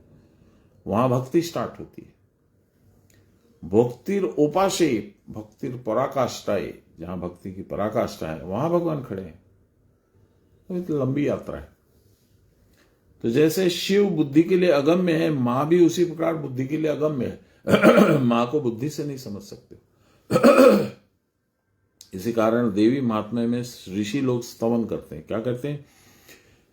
वहां भक्ति स्टार्ट होती है। भक्तिर उपासे भक्तिर पराकाष्ठाए, जहां भक्ति की पराकाष्ठा है वहां भगवान खड़े हैं। तो लंबी यात्रा है। तो जैसे शिव बुद्धि के लिए अगम्य है, मां भी उसी प्रकार बुद्धि के लिए अगम्य है। मां को बुद्धि से नहीं समझ सकते। इसी कारण देवी महात्म्य में ऋषि लोग स्तवन करते हैं। क्या करते हैं?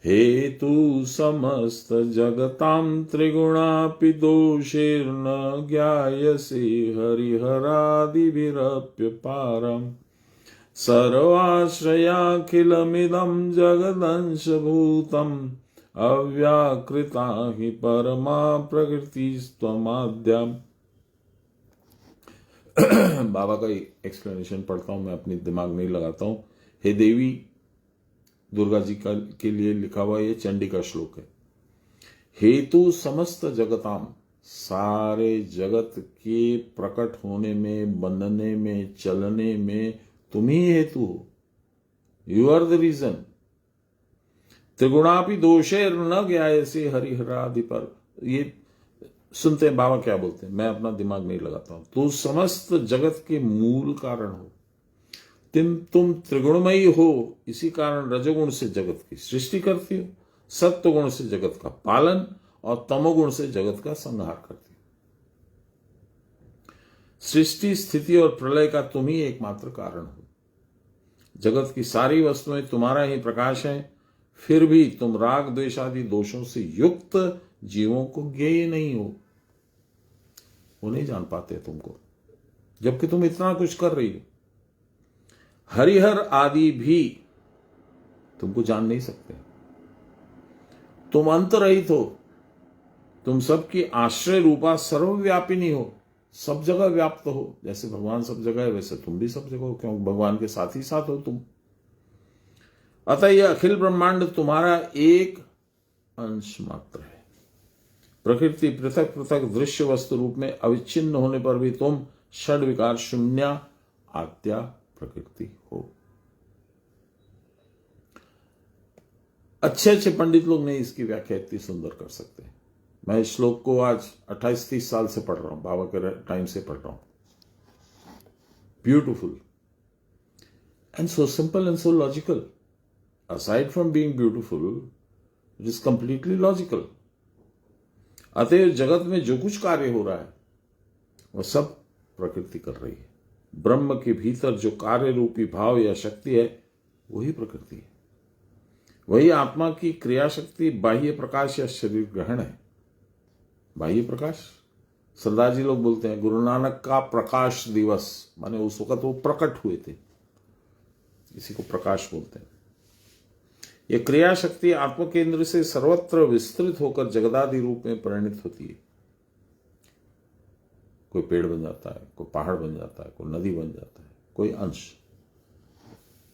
हेतु समस्त जगताम त्रिगुणापि दोषेर्न ज्ञायसे हरिहरादिभिरप्य पारम सर्वाश्रयाखिलमिदं जगदंशभूतम अव्याकृता हि परमा प्रकृतिस्त्वमाद्यम। बाबा का एक्सप्लेनेशन पढ़ता हूं मैं, अपनी दिमाग नहीं लगाता हूं। हे देवी, दुर्गा जी का के लिए लिखा हुआ ये चंडी का श्लोक है। हेतु समस्त जगताम, सारे जगत के प्रकट होने में, बनने में, चलने में तुम ही हेतु हो। You are the reason. त्रिगुणापि दोषे न ज्ञायसे हरिहरादि पर। ये सुनते हैं बाबा क्या बोलते हैं, मैं अपना दिमाग नहीं लगाता हूं। तो समस्त जगत के मूल कारण हो। तुम त्रिगुणमयी हो, इसी कारण रजोगुण से जगत की सृष्टि करती हो, सत्वगुण से जगत का पालन और तमोगुण से जगत का संहार करती हो। सृष्टि, स्थिति और प्रलय का तुम ही एकमात्र कारण हो। जगत की सारी वस्तुएं तुम्हारा ही प्रकाश है, फिर भी तुम राग द्वेष आदि दोषों से युक्त जीवों को ज्ञेय नहीं हो। वो नहीं जान पाते तुमको, जबकि तुम इतना कुछ कर रही हो। हरिहर आदि भी तुमको जान नहीं सकते। तुम अंतरहित हो, तुम सबकी आश्रय रूपा सर्वव्यापिनी हो, सब जगह व्याप्त हो। जैसे भगवान सब जगह है, वैसे तुम भी सब जगह हो, क्योंकि भगवान के साथ ही साथ हो तुम। अतः यह अखिल ब्रह्मांड तुम्हारा एक अंश मात्र है। प्रकृति पृथक पृथक दृश्य वस्तु रूप में अविच्छिन्न होने पर भी तुम षड विकार शून्य आद्या प्रकृति हो। अच्छे अच्छे पंडित लोग नहीं इसकी व्याख्या इतनी सुंदर कर सकते। मैं इस श्लोक को आज 28-30 साल से पढ़ रहा हूं, बाबा के टाइम से पढ़ रहा हूं। Beautiful and so simple and so logical. Aside from being beautiful, it is completely logical. अतएव जगत में जो कुछ कार्य हो रहा है वह सब प्रकृति कर रही है। ब्रह्म के भीतर जो कार्य रूपी भाव या शक्ति है वही प्रकृति है। वही आत्मा की क्रिया शक्ति बाह्य प्रकाश या शरीर ग्रहण है। बाह्य प्रकाश, सरदार जी लोग बोलते हैं गुरु नानक का प्रकाश दिवस, माने उस वक्त वो प्रकट हुए थे, इसी को प्रकाश बोलते हैं। यह क्रिया शक्ति आत्म केंद्र से सर्वत्र विस्तृत होकर जगदादि रूप में परिणित होती है। कोई पेड़ बन जाता है, कोई पहाड़ बन जाता है, कोई नदी बन जाता है, कोई अंश।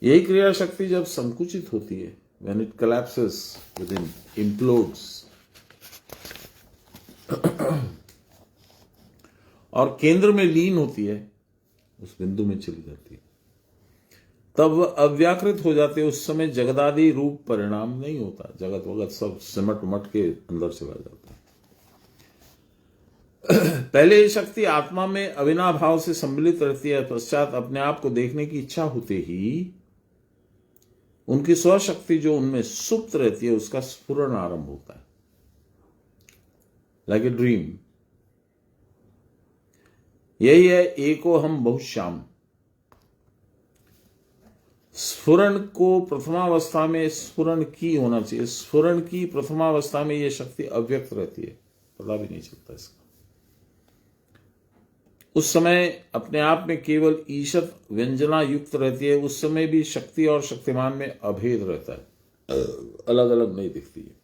यही क्रिया शक्ति जब संकुचित होती है, when it collapses within, implodes, और केंद्र में लीन होती है, उस बिंदु में चली जाती है, तब वह अव्याकृत हो जाते। उस समय जगदादि रूप परिणाम नहीं होता, जगत वगत सब सिमट उमट के अंदर चला जाता है। पहले ये शक्ति आत्मा में अविनाभाव से सम्मिलित रहती है, पश्चात अपने आप को देखने की इच्छा होते ही उनकी स्वशक्ति जो उनमें सुप्त रहती है उसका स्फुरण आरंभ होता है, लाइक ए ड्रीम। यही है एको हम बहुश्याम। स्फुरण को प्रथमावस्था में स्फुरण की होना चाहिए। स्फुरण की प्रथमावस्था में यह शक्ति अव्यक्त रहती है, पता भी नहीं चलता इसका। उस समय अपने आप में केवल ईशत व्यंजना युक्त रहती है। उस समय भी शक्ति और शक्तिमान में अभेद रहता है, अलग अलग नहीं दिखती है।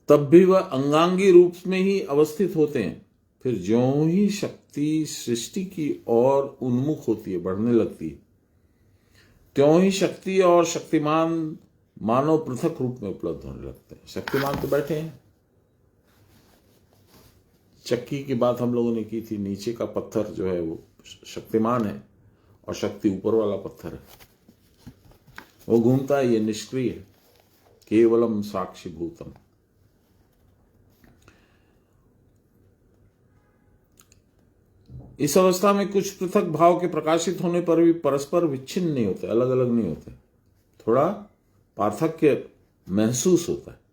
तब भी वह अंगांगी रूप में ही अवस्थित होते हैं। फिर ज्यों ही शक्ति सृष्टि की ओर उन्मुख होती है, बढ़ने लगती है, त्यों ही शक्ति और शक्तिमान मानव पृथक रूप में उपलब्ध होने लगते हैं। शक्तिमान तो बैठे हैं। चक्की की बात हम लोगों ने की थी, नीचे का पत्थर जो है वो शक्तिमान है और शक्ति ऊपर वाला पत्थर है, वो घूमता है, ये निष्क्रिय है, केवलम साक्षी भूतम। इस अवस्था में कुछ पृथक भाव के प्रकाशित होने पर भी परस्पर विच्छिन्न नहीं होते, अलग अलग नहीं होते, थोड़ा पार्थक्य महसूस होता है।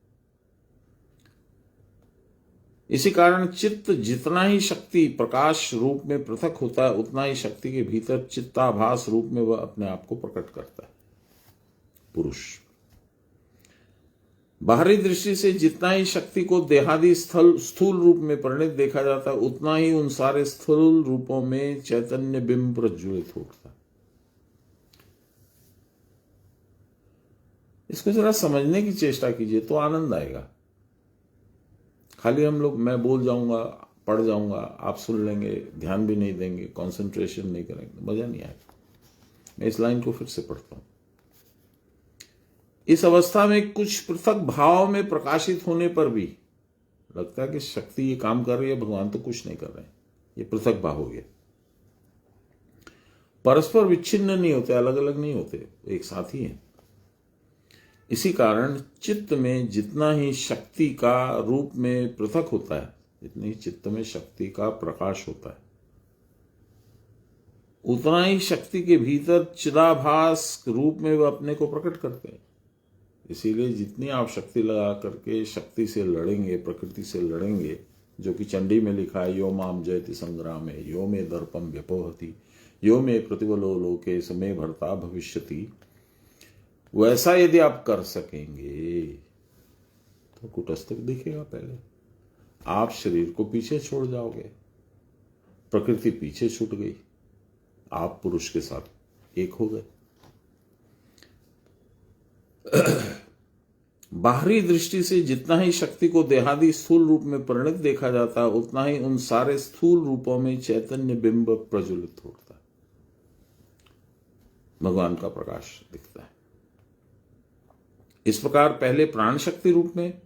इसी कारण चित्त जितना ही शक्ति प्रकाश रूप में पृथक होता है, उतना ही शक्ति के भीतर चित्ताभास रूप में वह अपने आप को प्रकट करता है, पुरुष। बाहरी दृष्टि से जितना ही शक्ति को देहादि स्थूल रूप में परिणित देखा जाता है, उतना ही उन सारे स्थूल रूपों में चैतन्य बिंब प्रज्वलित होता है। इसको जरा समझने की चेष्टा कीजिए तो आनंद आएगा। खाली हम लोग मैं बोल जाऊंगा, पढ़ जाऊंगा, आप सुन लेंगे, ध्यान भी नहीं देंगे, कंसंट्रेशन नहीं करेंगे, मजा नहीं आएगा। मैं इस लाइन को फिर से पढ़ता हूं। इस अवस्था में कुछ पृथक भाव में प्रकाशित होने पर भी लगता है कि शक्ति ये काम कर रही है, भगवान तो कुछ नहीं कर रहे हैं, ये पृथक भाव हो गया। परस्पर विच्छिन्न नहीं होते, अलग अलग नहीं होते, एक साथ ही है। इसी कारण चित्त में जितना ही शक्ति का रूप में पृथक होता है, जितनी ही चित्त में शक्ति का प्रकाश होता है, उतना ही शक्ति के भीतर चिदाभास रूप में वह अपने को प्रकट करते हैं। इसीलिए जितनी आप शक्ति लगा करके शक्ति से लड़ेंगे, प्रकृति से लड़ेंगे, जो कि चंडी में लिखा है, यो माम जयति संग्राम है, यो मे दर्पम व्यपोहति, यो मे प्रतिबलो लोके समय भर्ता भविष्यति, वैसा यदि आप कर सकेंगे तो कुटस्थक दिखेगा। पहले आप शरीर को पीछे छोड़ जाओगे, प्रकृति पीछे छूट गई, आप पुरुष के साथ एक हो गए। बाहरी दृष्टि से जितना ही शक्ति को देहादि स्थूल रूप में परिणित देखा जाता है, उतना ही उन सारे स्थूल रूपों में चैतन्य बिंब प्रज्वलित होता है, भगवान का प्रकाश दिखता है। इस प्रकार पहले प्राण शक्ति रूप में,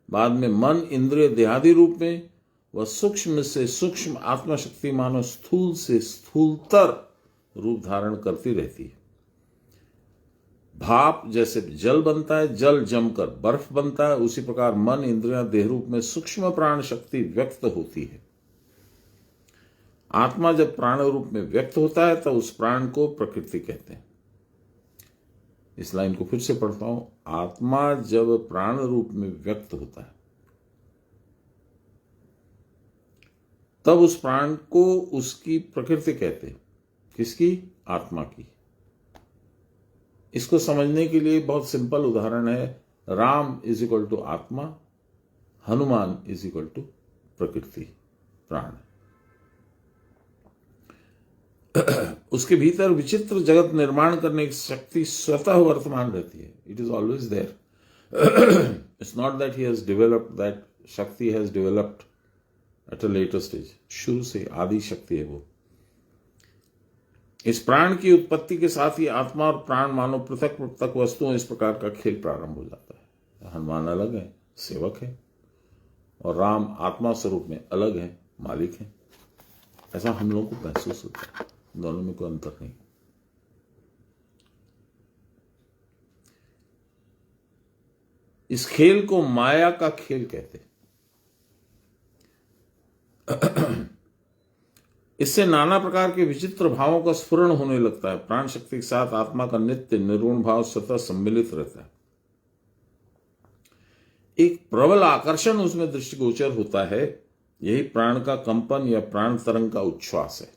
बाद में मन इंद्रिय देहादि रूप में, वह सूक्ष्म से सूक्ष्म आत्मा शक्ति मानो स्थूल से स्थूलतर रूप धारण करती रहती है। भाप जैसे जल बनता है, जल जमकर बर्फ बनता है, उसी प्रकार मन इंद्रियां देह रूप में सूक्ष्म प्राण शक्ति व्यक्त होती है। आत्मा जब प्राण रूप में व्यक्त होता है तब उस प्राण को प्रकृति कहते हैं। इस लाइन को फिर से पढ़ता हूं। आत्मा जब प्राण रूप में व्यक्त होता है तब उस प्राण को उसकी प्रकृति कहते हैं। किसकी? आत्मा की। इसको समझने के लिए बहुत सिंपल उदाहरण है, राम इज इक्वल टू आत्मा, हनुमान इज इक्वल टू प्रकृति, प्राण। उसके भीतर विचित्र जगत निर्माण करने की शक्ति स्वतः वर्तमान रहती है। It is always there. It's not that he has developed, that shakti has developed at a later stage. शुरू से आदि शक्ति है वो। इस प्राण की उत्पत्ति के साथ ही आत्मा और प्राण मानो पृथक पृथक वस्तुओं, इस प्रकार का खेल प्रारंभ हो जाता है। हनुमान अलग है, सेवक है, और राम आत्मा स्वरूप में अलग है, मालिक है। ऐसा हम लोगों को महसूस होता है, दोनों में कोई अंतर नहीं। इस खेल को माया का खेल कहते हैं। इससे नाना प्रकार के विचित्र भावों का स्फुरण होने लगता है। प्राण शक्ति के साथ आत्मा का नित्य निर्गुण भाव सतत सम्मिलित रहता है। एक प्रबल आकर्षण उसमें दृष्टिगोचर होता है। यही प्राण का कंपन या प्राण तरंग का उच्छ्वास है।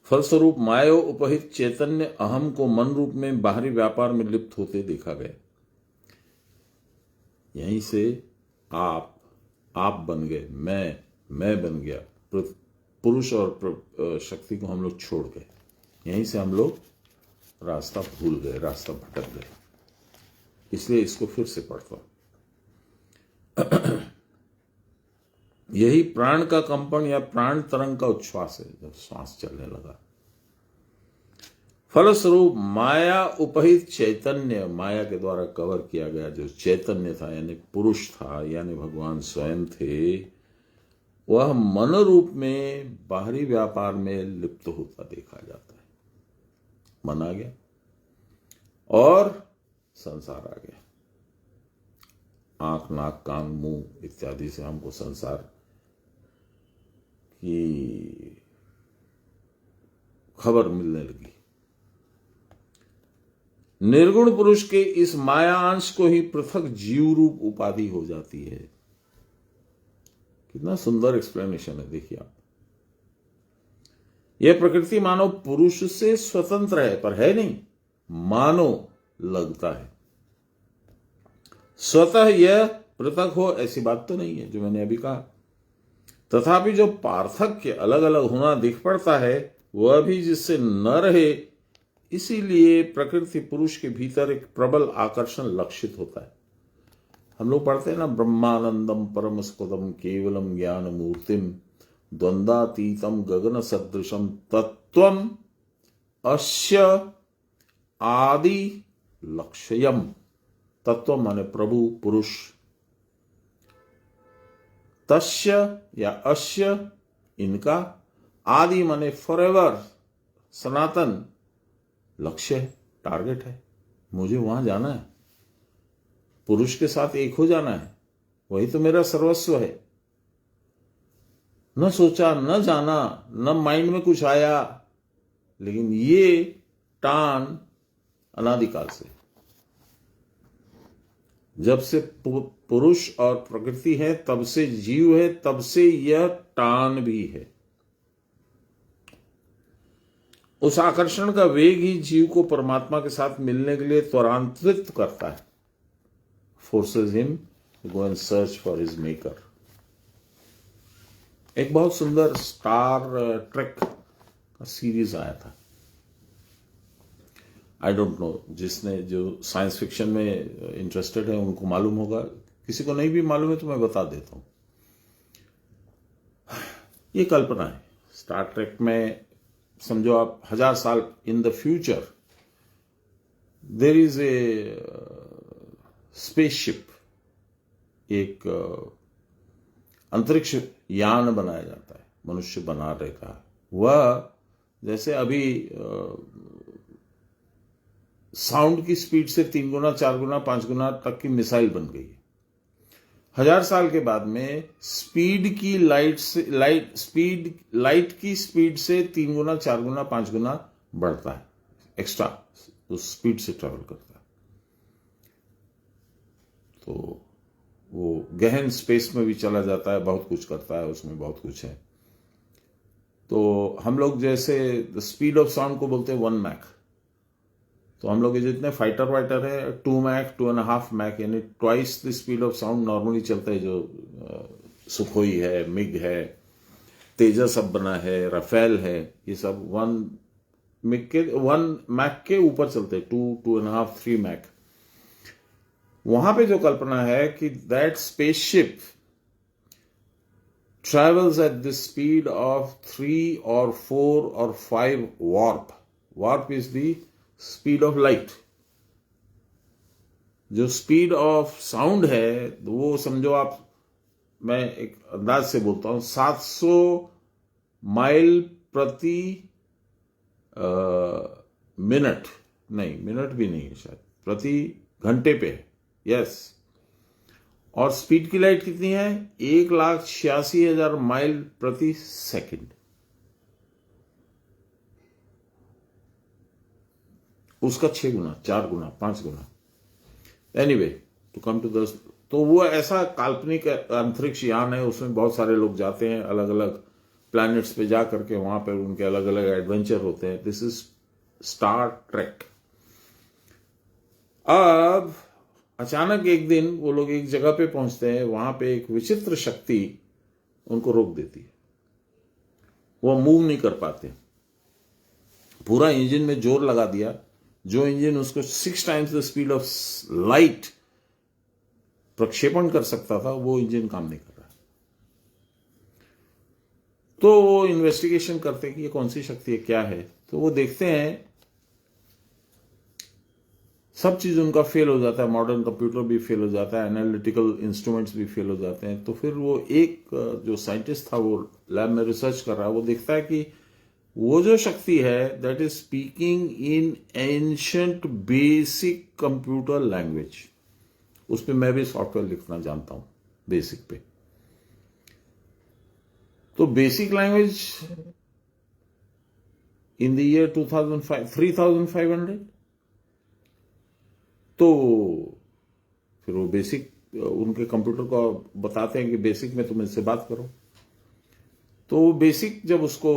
फलस्वरूप माया उपहित चैतन्य अहम को मन रूप में बाहरी व्यापार में लिप्त होते देखा गया। यहीं से आप बन गए, मैं बन गया। पुरुष और शक्ति को हम लोग छोड़ गए। यहीं से हम लोग रास्ता भूल गए, रास्ता भटक गए। इसलिए इसको फिर से पढ़ता हूं। यही प्राण का कंपन या प्राण तरंग का उच्छ्वास है, जब श्वास चलने लगा। फलस्वरूप माया उपहित चैतन्य, माया के द्वारा कवर किया गया जो चैतन्य था, यानी पुरुष था, यानी भगवान स्वयं थे, वह मन रूप में बाहरी व्यापार में लिप्त होता देखा जाता है। मन आ गया और संसार आ गया। आंख, नाक, कान, मुंह इत्यादि से हमको संसार की खबर मिलने लगी। निर्गुण पुरुष के इस माया अंश को ही पृथक जीव रूप उपाधि हो जाती है। कितना सुंदर एक्सप्लेनेशन है, देखिए आप। यह प्रकृति मानो पुरुष से स्वतंत्र है, पर है नहीं, मानो लगता है। स्वतः यह पृथक हो ऐसी बात तो नहीं है, जो मैंने अभी कहा। तथापि जो पार्थक्य अलग अलग होना दिख पड़ता है, वह भी जिससे न रहे, इसीलिए प्रकृति पुरुष के भीतर एक प्रबल आकर्षण लक्षित होता है। हम लोग पढ़ते हैं ना, ब्रह्मानंदम परमस्पदम केवलम ज्ञान मूर्तिम द्वंद्वातीतम गगन सदृशम तत्वम अस्य आदि लक्ष्यम। तत्व माने प्रभु, पुरुष। तस्य या अस्य इनका, आदि माने फॉरएवर, सनातन। लक्ष्य है, टारगेट है, मुझे वहां जाना है, पुरुष के साथ एक हो जाना है, वही तो मेरा सर्वस्व है। न सोचा, न जाना, न माइंड में कुछ आया, लेकिन ये टान अनादिकाल से, जब से पुरुष और प्रकृति है, तब से जीव है, तब से यह टान भी है। उस आकर्षण का वेग ही जीव को परमात्मा के साथ मिलने के लिए त्वरान्वित करता है। Forces him to go and search for his maker. एक बहुत सुंदर स्टार ट्रेक का सीरीज आया था। आई डोंट नो, जिसने जो साइंस फिक्शन में इंटरेस्टेड है उनको मालूम होगा, किसी को नहीं भी मालूम है तो मैं बता देता हूं। ये कल्पना है। स्टार ट्रेक में समझो आप 1000 साल in the future there is a spaceship, एक अंतरिक्ष यान बनाया जाता है, मनुष्य बना रहता है। वह जैसे अभी साउंड की स्पीड से 3 गुना, 4 गुना, 5 गुना तक की मिसाइल बन गई है। 1000 साल के बाद में स्पीड की लाइट की स्पीड से 3 गुना, 4 गुना, 5 गुना बढ़ता है, एक्स्ट्रा उस स्पीड से ट्रेवल करता है। तो वो गहन स्पेस में भी चला जाता है, बहुत कुछ करता है, उसमें बहुत कुछ है। तो हम लोग जैसे स्पीड ऑफ साउंड को बोलते हैं 1 मैक। तो हम लोग जितने फाइटर वाइटर है 2 मैक, 2.5 मैक, यानी twice the speed of sound normally चलते हैं। जो सुखोई है, मिग है, तेजस अब बना है, राफेल है, ये सब 1 मैक के ऊपर चलते हैं, 2, 2.5, 3 मैक। वहां पे जो कल्पना है कि that spaceship travels at the speed of 3 or 4 or 5 warp. Warp is the speed of light. जो स्पीड ऑफ साउंड है वो समझो आप, मैं एक अंदाज से बोलता हूं, 700 माइल प्रति मिनट, नहीं मिनट भी नहीं है शायद, प्रति घंटे पे है, यस। और स्पीड की लाइट कितनी है? 1,86,000 माइल प्रति सेकंड। उसका 6 गुना, 4 गुना, 5 गुना। Anyway, to come to the, तो वो ऐसा काल्पनिक अंतरिक्ष यान है, उसमें बहुत सारे लोग जाते हैं अलग अलग प्लैनेट्स पे जा करके, वहां पर उनके अलग अलग एडवेंचर होते हैं। This is Star Trek. अब अचानक एक दिन वो लोग एक जगह पे पहुंचते हैं, वहां पे एक विचित्र शक्ति उनको रोक देती है, वो मूव नहीं कर पाते। पूरा इंजन में जोर लगा दिया, जो इंजन उसको 6 times the speed of light प्रक्षेपण कर सकता था, वो इंजन काम नहीं कर रहा। तो वो इन्वेस्टिगेशन करते हैं कि ये कौन सी शक्ति है, क्या है। तो वो देखते हैं सब चीज उनका फेल हो जाता है, मॉडर्न कंप्यूटर भी फेल हो जाता है, एनालिटिकल इंस्ट्रूमेंट्स भी फेल हो जाते हैं। तो फिर वो एक जो साइंटिस्ट था, वो लैब में रिसर्च कर रहा है, वो देखता है कि वो जो शक्ति है that is speaking in ancient basic computer language. उस पर मैं भी सॉफ्टवेयर लिखना जानता हूं, बेसिक पे। तो basic language in the year 3500। तो फिर वो बेसिक उनके कंप्यूटर को बताते हैं कि बेसिक में तुम इससे बात करो। तो वो बेसिक जब उसको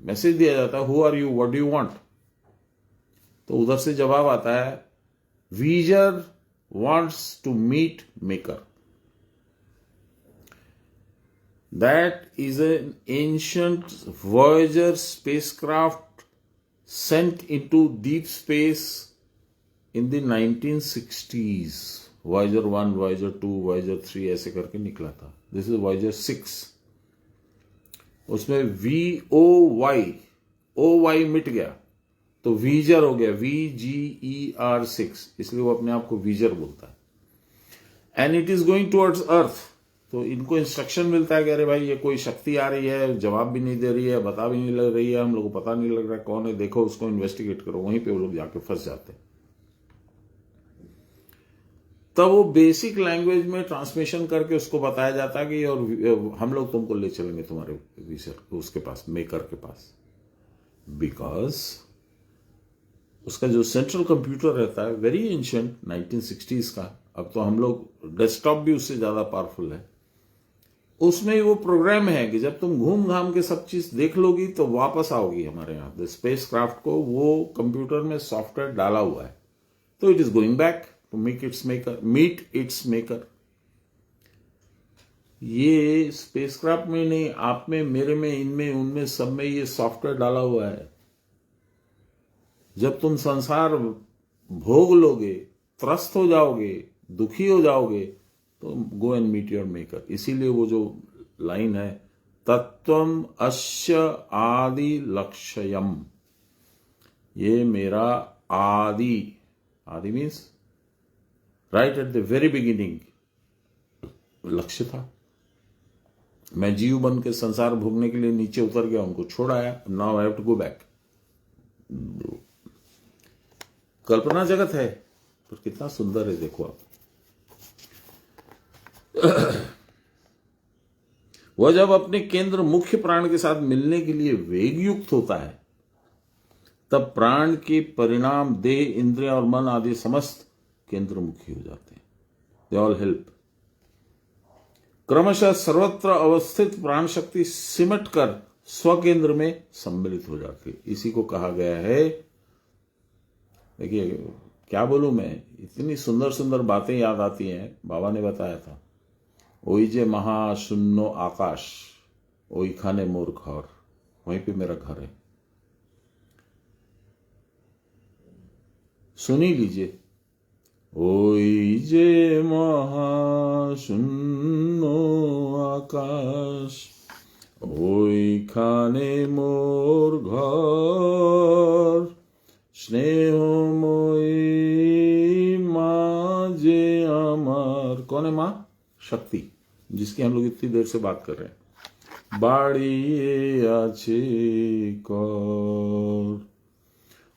मैसेज दिया जाता है, who are you, what do you want, तो उधर से जवाब आता है, V'Ger wants to meet maker. That is an ancient voyager spacecraft sent into deep space in the 1960s। Voyager 1, Voyager 2, Voyager 3 ऐसे करके निकला था। This is Voyager 6। उसमें VOY मिट गया तो वीजर हो गया, VGER6, इसलिए वो अपने आप को वीजर बोलता है। And it is going towards अर्थ। तो इनको इंस्ट्रक्शन मिलता है कि अरे भाई ये कोई शक्ति आ रही है, जवाब भी नहीं दे रही है, बता भी नहीं लग रही है, हम लोग को पता नहीं लग रहा है कौन है, देखो उसको इन्वेस्टिगेट करो। वहीं पे वो लोग जाके फंस जाते हैं। तब वो बेसिक लैंग्वेज में ट्रांसमिशन करके उसको बताया जाता है कि और हम लोग तुमको ले चलेंगे तुम्हारे वीजर उसके पास, मेकर के पास। बिकॉज उसका जो सेंट्रल कंप्यूटर रहता है वेरी एंशिएंट, 1960s का। अब तो हम लोग डेस्कटॉप भी उससे ज्यादा पावरफुल है। उसमें वो प्रोग्राम है कि जब तुम घूम घाम के सब चीज देख लोगी तो वापस आओगी हमारे यहां स्पेस क्राफ्ट को, वो कंप्यूटर में सॉफ्टवेयर डाला हुआ है। तो it is going back to meet its maker. ये स्पेसक्राफ्ट में नहीं, आप में, मेरे में, इनमें, उनमें, सब में ये सॉफ्टवेयर डाला हुआ है। जब तुम संसार भोग लोगे, त्रस्त हो जाओगे, दुखी हो जाओगे, तो go and meet your maker. इसीलिए वो जो लाइन है, तत्वम अस्य आदि लक्ष्यम, ये मेरा आदि means right at the very beginning लक्ष्य था। मैं जीव बन के संसार भोगने के लिए नीचे उतर गया, उनको छोड़ आया। Now I have to go back. कल्पना जगत है पर कितना सुंदर है, देखो आप। वह जब अपने केंद्र मुख्य प्राण के साथ मिलने के लिए वेग युक्त होता है, तब प्राण के परिणाम देह, इंद्रिय और मन आदि समस्त केंद्रमुखी हो जाते हैं। They all help. क्रमशः सर्वत्र अवस्थित प्राण शक्ति सिमट कर स्वकेंद्र में सम्मिलित हो जाती है। इसी को कहा गया है, देखिए क्या बोलूं मैं, इतनी सुंदर सुंदर बातें याद आती हैं। बाबा ने बताया था, ओई जे महाशून्नो आकाश, ओई खाने मोर घर, वहीं पे मेरा घर है। सुनी लीजिए। ओई जे महाशून्नो আকাশ, ওইখানে মোর ঘর, স্নেহময়ী মা যে আমার। कौन है माँ? शक्ति, जिसकी हम लोग इतनी देर से बात कर रहे हैं। বাড়িয়ে আছে কর,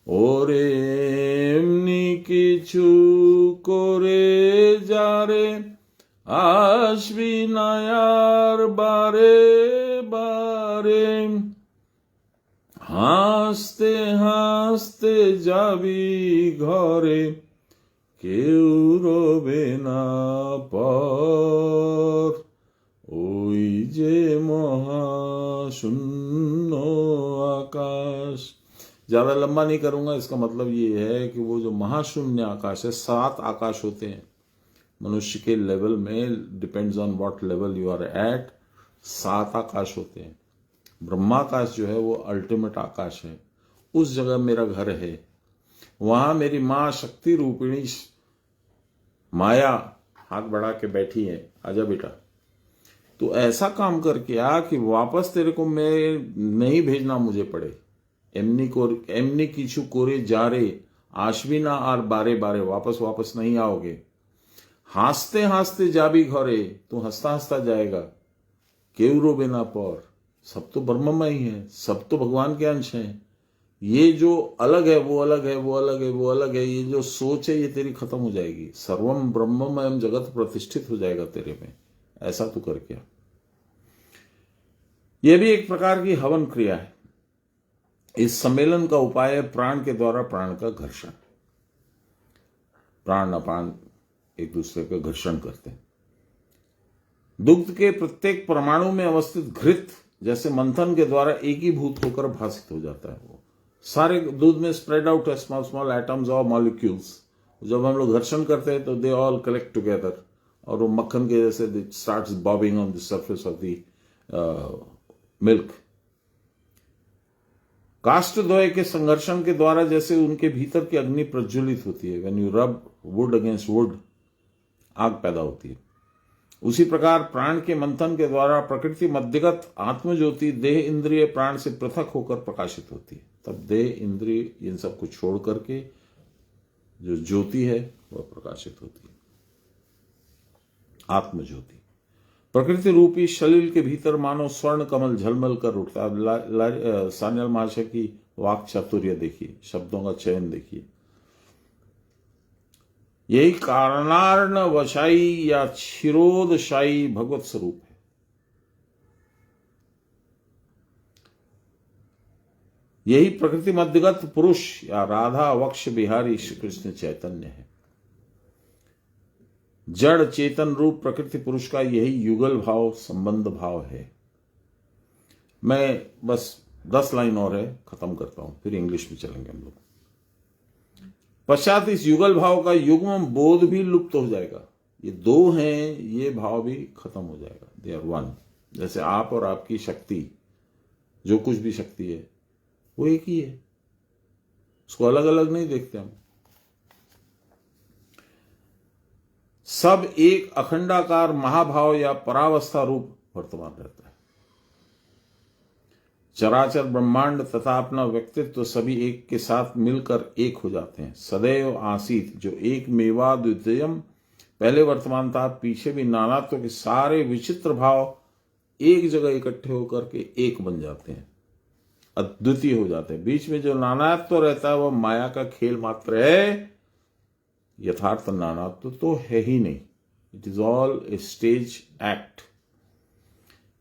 ওরে এমনি কিছু করে যারে, আসবি না আর বারে বারে, হাসতে হাসতে যাবি ঘরে, কেউ রবে না পর, ওই যে महाशून्य आकाश। ज्यादा लंबा नहीं करूंगा, इसका मतलब ये है कि वो जो महाशून्य आकाश है, 7 आकाश होते हैं मनुष्य के लेवल में, depends on what level you are at. 7 आकाश होते हैं। ब्रह्माकाश जो है वो अल्टीमेट आकाश है, उस जगह मेरा घर है। वहां मेरी मां शक्ति रूपिणी माया हाथ बढ़ा के बैठी है, आजा बेटा। तो ऐसा काम करके आ कि वापस तेरे को मैं नहीं भेजना मुझे पड़े। एमनी किछु कोरे जारे, आशविना और बारे बारे, वापस नहीं आओगे। हासते हासते जाबी घरे, तू हंसता हंसता जाएगा। केव रोबे ना पर, सब तो ब्रह्ममय ही है, सब तो भगवान के अंश हैं। ये जो अलग है वो अलग है, वो अलग है वो अलग है, ये जो सोच है ये तेरी खत्म हो जाएगी। सर्वम ब्रह्ममयम जगत प्रतिष्ठित हो जाएगा तेरे में। ऐसा तू कर क्या। यह भी एक प्रकार की हवन क्रिया है। इस सम्मेलन का उपाय है प्राण के द्वारा प्राण का घर्षण। प्राण अपान एक दूसरे का घर्षण करते हैं। दुग्ध के प्रत्येक परमाणु में अवस्थित घृत जैसे मंथन के द्वारा एकीभूत होकर भासित हो जाता है। वो सारे दूध में स्प्रेड आउट है स्मॉल स्मॉल एटम्स और मॉलिक्यूल्स। जब हम लोग घर्षण करते हैं तो दे ऑल कलेक्ट टुगेदर, और वो मक्खन के जैसे starts bobbing on the surface of the milk. काष्ठ द्वय के संघर्षण के द्वारा जैसे उनके भीतर की अग्नि प्रज्वलित होती है, when you rub would against would, आग पैदा होती है। उसी प्रकार प्राण के मंथन के द्वारा प्रकृति मध्यगत आत्मज्योति देह इंद्रिय प्राण से पृथक होकर प्रकाशित होती है। तब देह इंद्रिय इन सब को छोड़ करके जो ज्योति है वह प्रकाशित होती है, आत्मज्योति। प्रकृति रूपी शलील के भीतर मानो स्वर्ण कमल झलमल कर उठता है। सान्याल महाशय की वाक चातुर्य देखिए, शब्दों का चयन देखिए। यही कारणार्ण वशाई या क्षीरोदशाई भगवत स्वरूप है। यही प्रकृति मध्यगत पुरुष या राधा वक्ष बिहारी श्री कृष्ण चैतन्य है। जड़ चेतन रूप प्रकृति पुरुष का यही युगल भाव, संबंध भाव है। मैं बस 10 लाइन और है, खत्म करता हूं, फिर इंग्लिश में चलेंगे हम लोग। पश्चात इस युगल भाव का युग्म बोध भी लुप्त हो जाएगा। ये दो हैं, ये भाव भी खत्म हो जाएगा। They are one. जैसे आप और आपकी शक्ति, जो कुछ भी शक्ति है वो एक ही है, उसको अलग अलग नहीं देखते हम। सब एक अखंडाकार महाभाव या परावस्था रूप वर्तमान रहता है। चराचर ब्रह्मांड तथा अपना व्यक्तित्व सभी एक के साथ मिलकर एक हो जाते हैं। सदैव आसीत जो एक मेवा द्वितीयम, पहले वर्तमान था, पीछे भी नानात्व के सारे विचित्र भाव एक जगह इकट्ठे होकर के एक बन जाते हैं, अद्वितीय हो जाते हैं। बीच में जो नानात्व रहता है वह माया का खेल मात्र है, यथार्थ नानात्व तो है ही नहीं। It is all a stage act.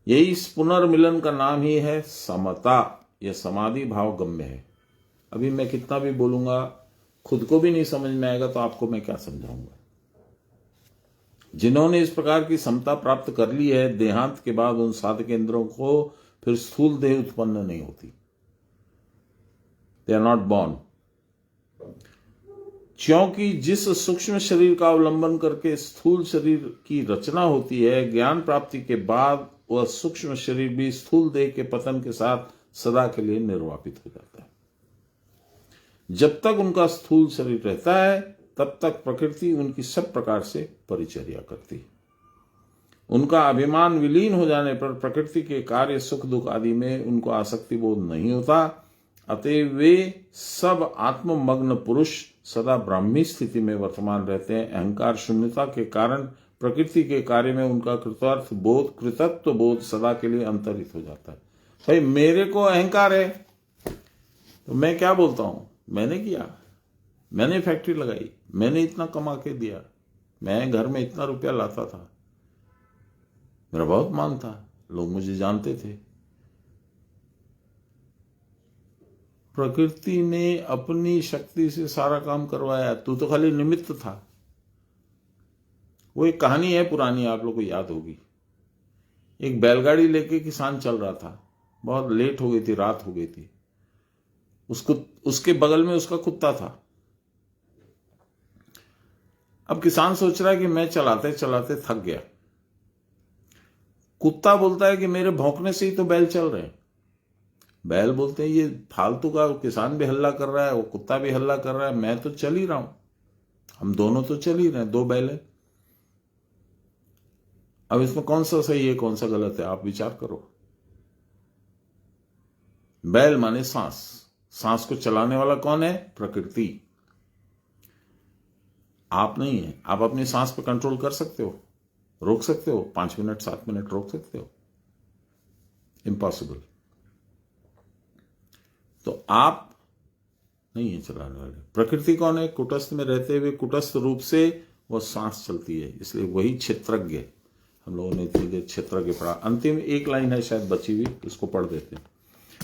यही इस पुनर्मिलन का नाम ही है समता। यह समाधि भाव गम्य है। अभी मैं कितना भी बोलूंगा, खुद को भी नहीं समझ में आएगा तो आपको मैं क्या समझाऊंगा। जिन्होंने इस प्रकार की समता प्राप्त कर ली है, देहांत के बाद उन साधक केंद्रों को फिर स्थूल देह उत्पन्न नहीं होती। They are not born. क्योंकि जिस सूक्ष्म शरीर का अवलंबन करके स्थूल शरीर की रचना होती है, ज्ञान प्राप्ति के बाद वह सूक्ष्म शरीर भी स्थूल देह के पतन के साथ सदा के लिए निर्वापित हो जाता है। जब तक उनका स्थूल शरीर रहता है तब तक प्रकृति उनकी सब प्रकार से परिचर्या करती है। उनका अभिमान विलीन हो जाने पर प्रकृति के कार्य सुख दुख आदि में उनको आसक्ति बोध नहीं होता। अतएव वे सब आत्ममग्न पुरुष सदा ब्राह्मी स्थिति में वर्तमान रहते हैं। अहंकार शून्यता के कारण प्रकृति के कार्य में उनका कृतार्थ बोध, कृतत्व बोध सदा के लिए अंतरित हो जाता है। भाई मेरे को अहंकार है तो मैं क्या बोलता हूं, मैंने किया, मैंने फैक्ट्री लगाई, मैंने इतना कमा के दिया, मैं घर में इतना रुपया लाता था, मेरा बहुत मान था, लोग मुझे जानते थे। प्रकृति ने अपनी शक्ति से सारा काम करवाया, तू तो खाली निमित्त था। वो एक कहानी है पुरानी, आप लोग को याद होगी। एक बैलगाड़ी लेके किसान चल रहा था, बहुत लेट हो गई थी, रात हो गई थी। उसके बगल में उसका कुत्ता था। अब किसान सोच रहा है कि मैं चलाते चलाते थक गया। कुत्ता बोलता है कि मेरे भौंकने से ही तो बैल चल रहे हैं। बैल बोलते हैं ये फालतू का, किसान भी हल्ला कर रहा है, वो कुत्ता भी हल्ला कर रहा है, मैं तो चल ही रहा हूं, हम दोनों तो चल ही रहे हैं, दो बैल है। अब इसमें कौन सा सही है कौन सा गलत है, आप विचार करो। बैल माने सांस, सांस को चलाने वाला कौन है? प्रकृति, आप नहीं है। आप अपनी सांस पे कंट्रोल कर सकते हो, रोक सकते हो, 5 मिनट 7 मिनट रोक सकते हो? इम्पॉसिबल। तो आप नहीं है चलाने वाले। प्रकृति कौन है? कुटस्थ में रहते हुए कुटस्थ रूप से वो सांस चलती है, इसलिए वही क्षेत्रज्ञ। हम लोगों ने इतनी देर क्षेत्रज्ञ पढ़ा। अंतिम एक लाइन है शायद बची हुई, उसको पढ़ देते हैं।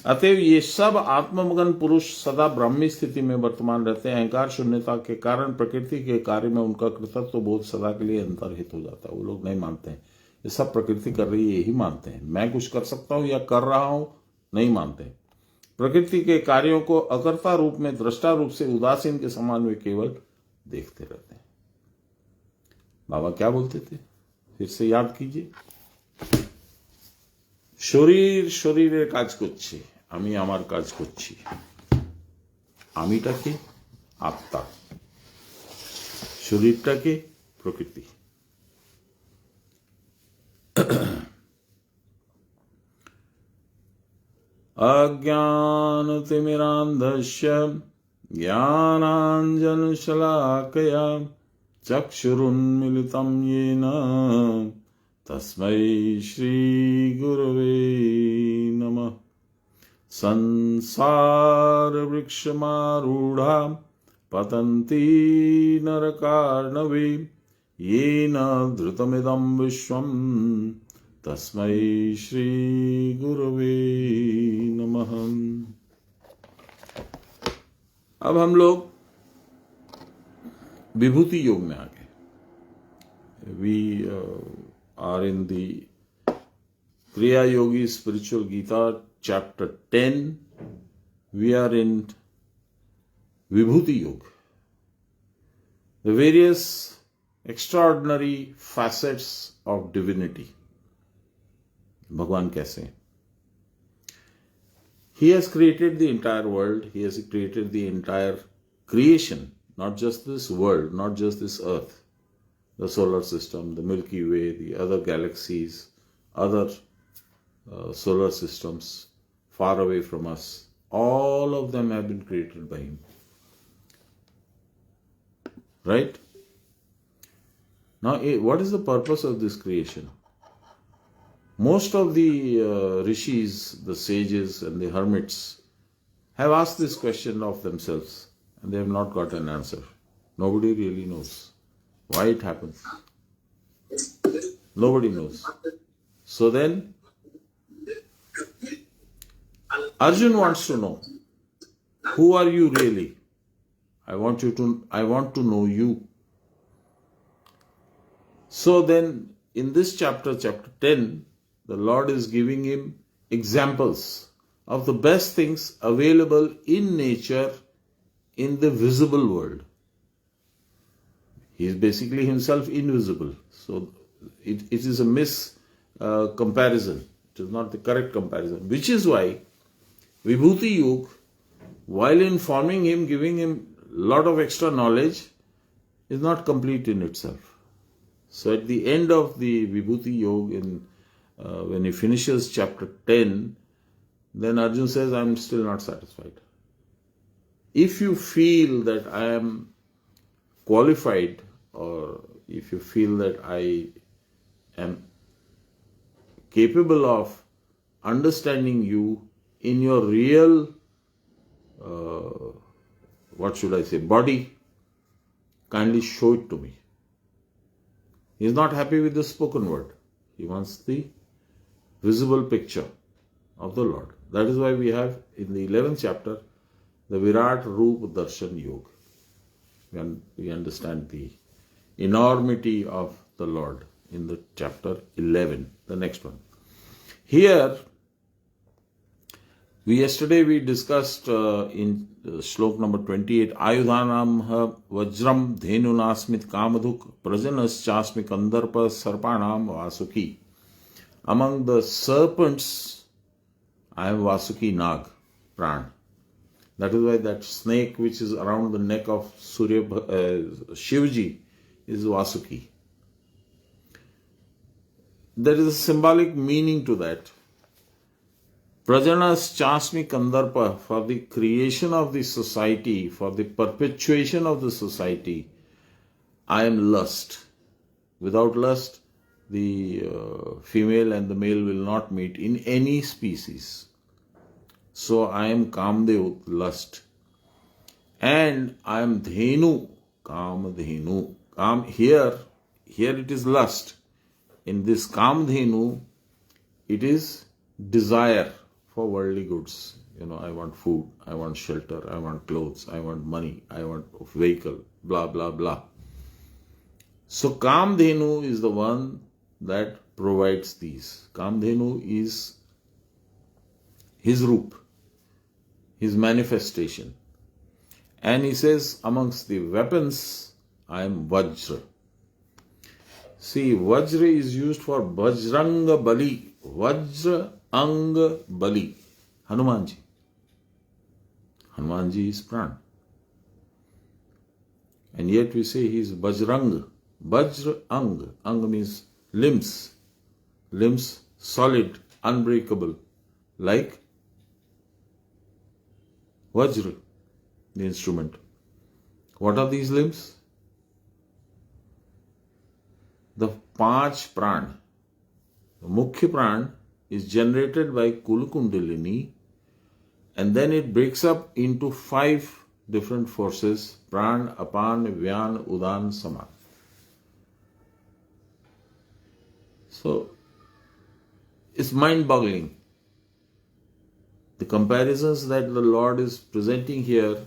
अतएव ये सब आत्ममगन पुरुष सदा ब्राह्मी स्थिति में वर्तमान रहते हैं। अहंकार शून्यता के कारण प्रकृति के कार्य में उनका कृतत्व बोध सदा के लिए अंतर्हित हो जाता है। वो लोग नहीं मानते हैं ये सब प्रकृति कर रही है, यही मानते हैं। मैं कुछ कर सकता हूं या कर रहा हूं, नहीं मानते। प्रकृति के कार्यों को अकर्ता रूप में, दृष्टा रूप से उदासीन के समान वे केवल देखते रहते हैं। बाबा क्या बोलते थे, फिर से याद कीजिए। শরীরের কাজ করছে, আমি আমার কাজ করছি। আমিটাকে আত্মা, শরীরটাকে প্রকৃতি। অজ্ঞানতিমিরান্ধস্য জ্ঞানাঞ্জনশলাকয়া চক্ষুरुन्मीलितं येन तस्मै श्री गुरवे नमः। संसार वृक्षमारूढ़ा पतन्ति नरकार्णवे येन धृतमिदं विश्वं तस्मै श्री गुरवे नमः। अब हम लोग विभूति योग में आ गए। We are in the Kriya Yogi Spiritual Gita chapter 10. We are in Vibhuti Yoga, the various extraordinary facets of divinity. Bhagwan कैसे? He has created the entire world. He has created the entire creation, not just this world, not just this earth. The solar system, the Milky Way, the other galaxies, other solar systems far away from us, all of them have been created by him. Right? Now, what is the purpose of this creation? Most of the rishis, the sages and the hermits have asked this question of themselves and they have not got an answer. Nobody really knows why it happens. Nobody knows. So then, Arjun wants to know, who are you really? I want to know you. So then, in this chapter 10, the Lord is giving him examples of the best things available in nature in the visible world. He is basically himself invisible. So it is a comparison. It is not the correct comparison. Which is why Vibhuti Yoga, while informing him, giving him a lot of extra knowledge, is not complete in itself. So at the end of the Vibhuti Yoga, when he finishes chapter 10, then Arjun says, I am still not satisfied. If you feel that I am qualified, or if you feel that I am capable of understanding you in your real, body, kindly show it to me. He is not happy with the spoken word. He wants the visible picture of the Lord. That is why we have in the 11th chapter the Virat Roop Darshan Yoga. We understand the enormity of the Lord in the chapter 11, the next one. Here, yesterday we discussed in shlok number 28, Ayudhanam Vajram Dhenunasmit Kamadhuk Prajanas Chasmi Kandarpa Sarpanam Vasuki. Among the serpents, I am Vasuki Nag, Pran. That is why that snake which is around the neck of Shivji is Vasuki. There is a symbolic meaning to that. Prajanas Chasmi Kandarpa, for the creation of the society, for the perpetuation of the society, I am lust. Without lust, the female and the male will not meet in any species. So I am Kamdev, lust. And I am Dhenu, Kamadhenu. Here it is lust. In this Kamadhenu, it is desire for worldly goods. I want food, I want shelter, I want clothes, I want money, I want a vehicle, blah, blah, blah. So Kamdhenu is the one that provides these. Kamdhenu is his roop, his manifestation. And he says, amongst the weapons, I am Vajra. See, Vajra is used for Vajranga Bali. Vajra Anga Bali. Hanumanji. Hanumanji is Pran. And yet we say he is Vajrang. Vajra Ang. Ang means limbs. Limbs solid, unbreakable. Like Vajra, the instrument. What are these limbs? The Panch Pran. The Mukhya Pran is generated by Kulakundalini, and then it breaks up into 5 different forces: Pran, Apan, Vyan, Udan, Saman. So, it's mind-boggling. The comparisons that the Lord is presenting here,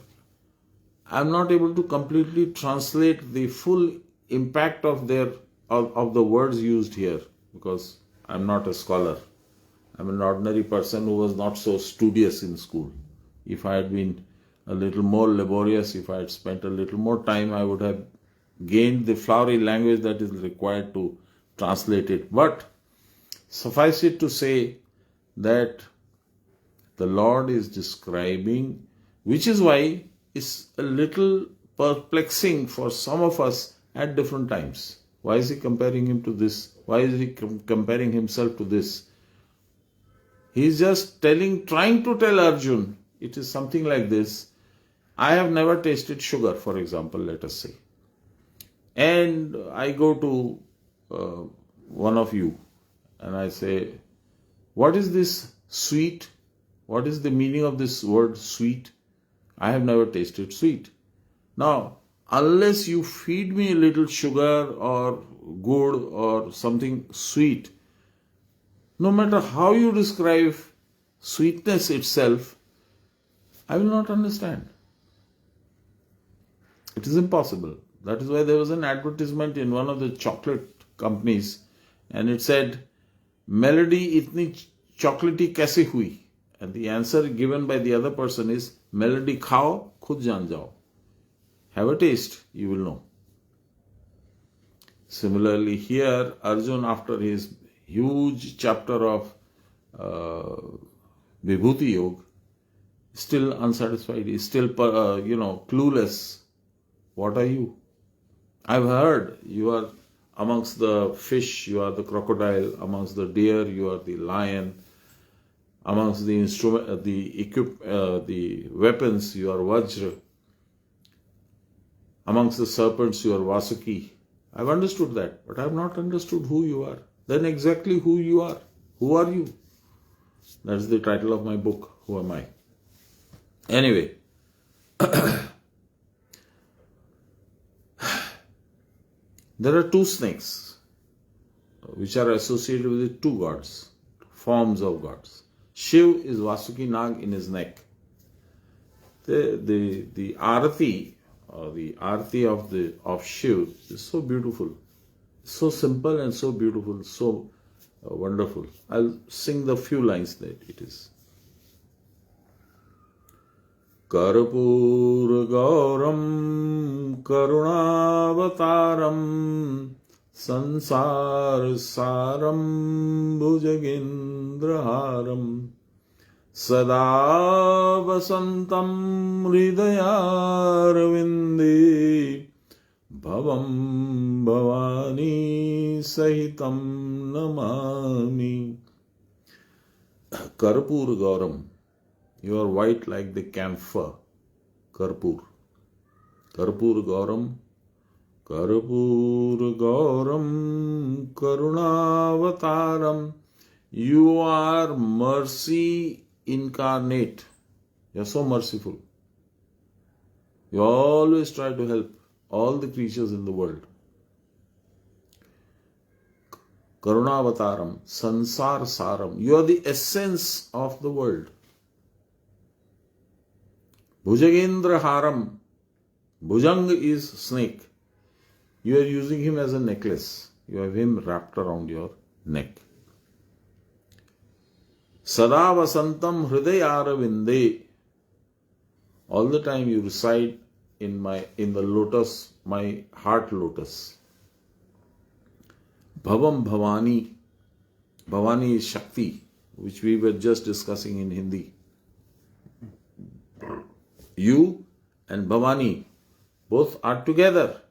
I'm not able to completely translate the full impact of the words used here, because I'm not a scholar. I'm an ordinary person who was not so studious in school. If I had been a little more laborious, if I had spent a little more time, I would have gained the flowery language that is required to translate it. But suffice it to say that the Lord is describing, which is why it's a little perplexing for some of us at different times. Why is he comparing him to this? Why is he comparing himself to this? He's just trying to tell Arjun, it is something like this. I have never tasted sugar, for example, let us say. And I go to one of you and I say, what is this sweet? What is the meaning of this word sweet? I have never tasted sweet. Now, unless you feed me a little sugar or good or something sweet, no matter how you describe sweetness itself, I will not understand. It is impossible. That is why there was an advertisement in one of the chocolate companies, and it said, "Melody itni chocolatey kaise hui?" And the answer given by the other person is, "Melody khao, khud jaan jao." Have a taste, you will know. Similarly, here, Arjun, after his huge chapter of Vibhuti Yoga, still unsatisfied, is still, clueless. What are you? I've heard you are Amongst the fish, you are the crocodile. Amongst the deer, you are the lion. Amongst the instrument, the weapons, you are Vajra. Amongst the serpents, you are Vasuki. I've understood that, but I have not understood who you are. Then exactly who you are. Who are you? That's the title of my book. Who am I? Anyway, there are two snakes which are associated with two gods, forms of gods. Shiv is Vasuki Nag in his neck. The arati, or the arati of Shiv is so beautiful, so simple and so beautiful, so wonderful. I'll sing the few lines that it is. Karpur Gauram Karunavataram Sansar Saram Bhujagendraharam Sada Vasantam Hridayarvinde Bhavam Bhavani Sahitam Namami. Karpur Gauram. You are white like the camphor. Karpur. Karpur Gauram. Karpur Gauram Karunavataram. You are mercy incarnate. You are so merciful. You always try to help all the creatures in the world. Karunavataram. Sansar Saram. You are the essence of the world. Bhujagendra Haram. Bhujang is snake. You are using him as a necklace. You have him wrapped around your neck. Sada Vasantam Hridayarvinde. All the time you reside in the lotus, my heart lotus. Bhavam Bhavani. Bhavani is Shakti, which we were just discussing in Hindi. You and Bhavani both are together.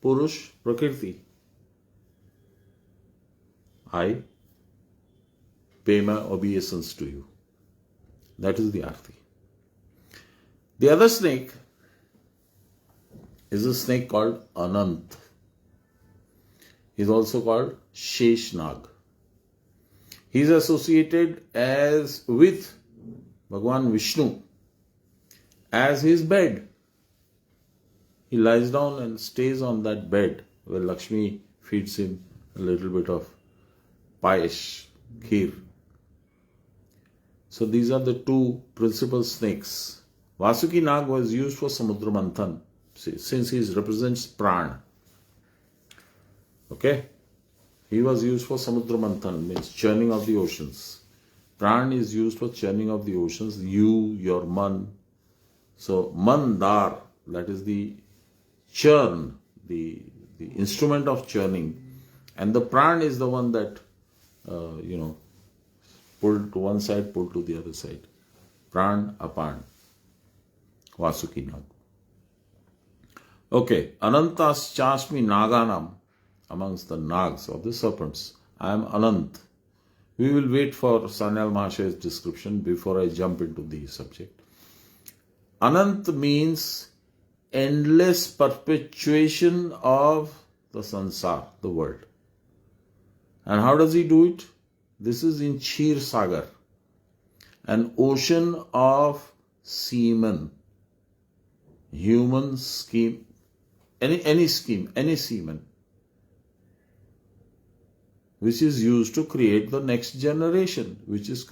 Purush, Prakriti. I pay my obeisance to you. That is the arti. The other snake is a snake called Anant. He is also called Sheshnag. He is associated with Bhagwan Vishnu as his bed. He lies down and stays on that bed where Lakshmi feeds him a little bit of payash, kheer. So these are the two principal snakes. Vasuki Nag was used for Samudra Manthan, since he represents Pran. Okay? He was used for Samudra Manthan, means churning of the oceans. Pran is used for churning of the oceans. You, your man. So Mandar, that is the churn, the instrument of churning. And the Pran is the one that, pulled to one side, pulled to the other side. Pran, Apan. Vasuki Nag. Okay, Anantas Chasmi Naganam, amongst the Nags or the serpents. I am Anant. We will wait for Sanyal Mahashay's description before I jump into the subject. Anant means endless perpetuation of the sansar, the world. And how does he do it? This is in Kshir Sagar, an ocean of semen, human scheme, any scheme, any semen, which is used to create the next generation, which is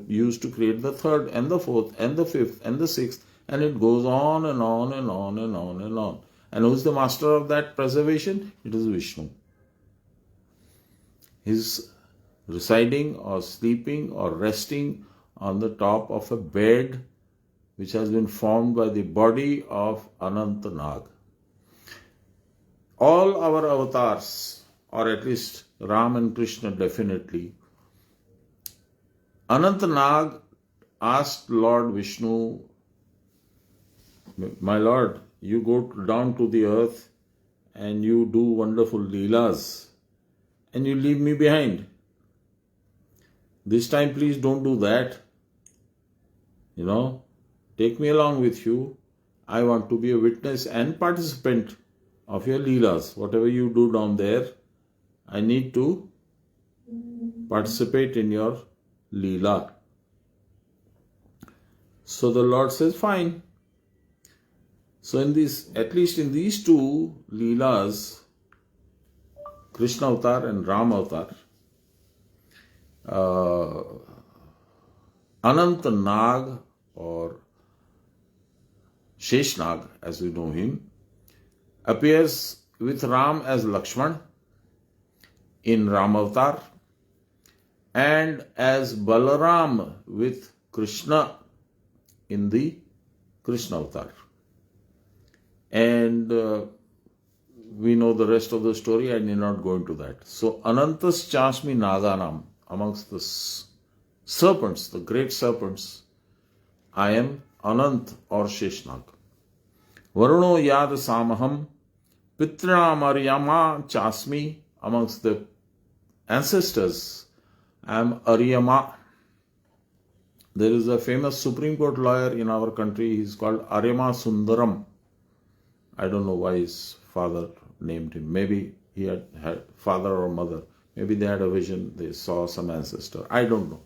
used to create the third and the fourth and the fifth and the sixth, and it goes on and on and on and on and on. And who is the master of that preservation? It is Vishnu. He is residing or sleeping or resting on the top of a bed which has been formed by the body of Anant Nag. All our avatars, or at least Ram and Krishna definitely, Anant Nag asked Lord Vishnu, my Lord, you go down to the earth and you do wonderful leelas and you leave me behind. This time, please don't do that. Take me along with you. I want to be a witness and participant of your leelas. Whatever you do down there, I need to participate in your leela. So the Lord says, fine. So at least in these two leelas, Krishna Avatar and Ram Avatar, Anant Nag or Sheshnag, as we know him, appears with Ram as Lakshman in Ram Avatar and as Balaram with Krishna in the Krishna Avatar. And we know the rest of the story. I need not go into that. So, Anantas Chasmi Naganam, amongst the serpents, the great serpents, I am Anant or Sheshnag. Varuno Yad Samaham Pitra Aryama Chasmi, amongst the ancestors, I am Aryama. There is a famous Supreme Court lawyer in our country. He is called Aryama Sundaram. I don't know why his father named him. Maybe he had father or mother. Maybe they had a vision. They saw some ancestor. I don't know.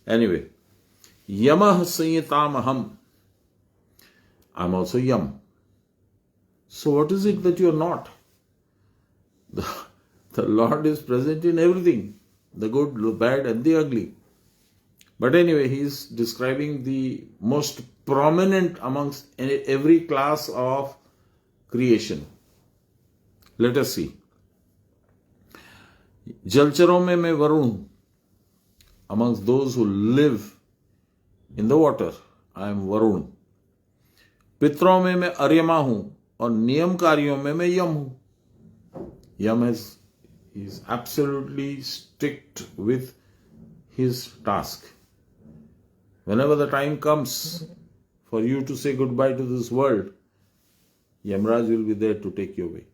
Anyway, Yamah Sanyitamaham. I'm also Yam. So what is it that you're not? The Lord is present in everything. The good, the bad and the ugly. But anyway, he is describing the most prominent amongst every class of creation. Let us see. Jalcharon mein main Varun hu. Amongst those who live in the water, I am Varun. Pitron mein main Aryama hu. और नियमकारियों में मैं यम हूं. Yam is absolutely strict with his task. Whenever the time comes for you to say goodbye to this world, Yamraj will be there to take you away.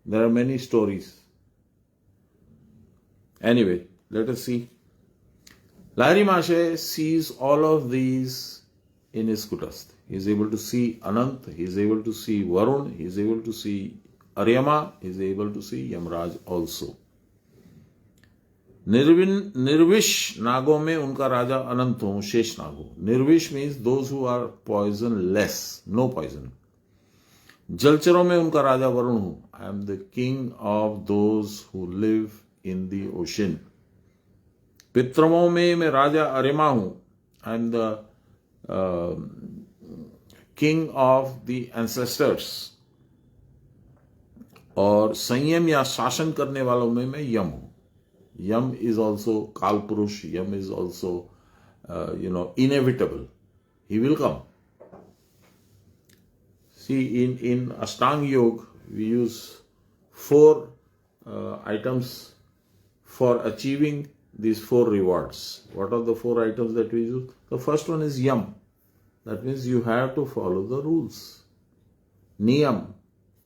There are many stories. Anyway, let us see. Lahiri Mahasaya sees all of these in his Kutastha. He is able to see Anant, he is able to see Varun, he is able to see Aryama, he is able to see Yamraj also. Nirvish नागों में उनका राजा अनंत हो, शेष नाग हो. Nirvish means those who are poisonless, no poison. जलचरों में उनका राजा वरुण हो. I am the king of those who live in the ocean. पितरों में मैं राजा अरिमा हूं. I am the king of the ancestors. और संयम या शासन करने वालों में मैं यम हूं. Yam is also Kalpurush. Yam is also, inevitable. He will come. See, in Ashtanga Yoga, we use 4 items for achieving these 4 rewards. What are the 4 items that we use? The first one is Yam. That means you have to follow the rules. Niyam.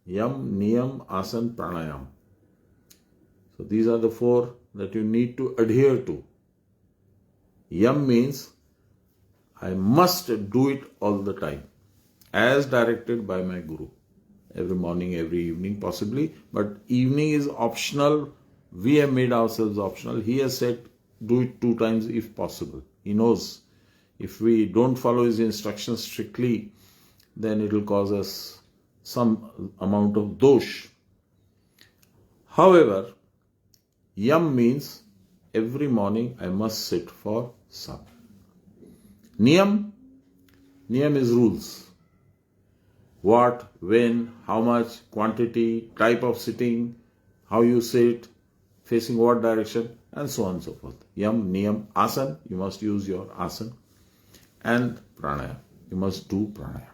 Yam, Niyam, Asan, Pranayam. So these are the 4 that you need to adhere to. Yam means I must do it all the time, as directed by my Guru. Every morning, every evening possibly, but evening is optional. We have made ourselves optional. He has said do it 2 times if possible. He knows if we don't follow his instructions strictly, then it will cause us some amount of dosh. However, Yam means every morning I must sit for sun. Niyam is rules. What, when, how much, quantity, type of sitting, how you sit, facing what direction, and so on and so forth. Yam, Niyam, Asan, you must use your Asan. And Pranayam, you must do Pranayam.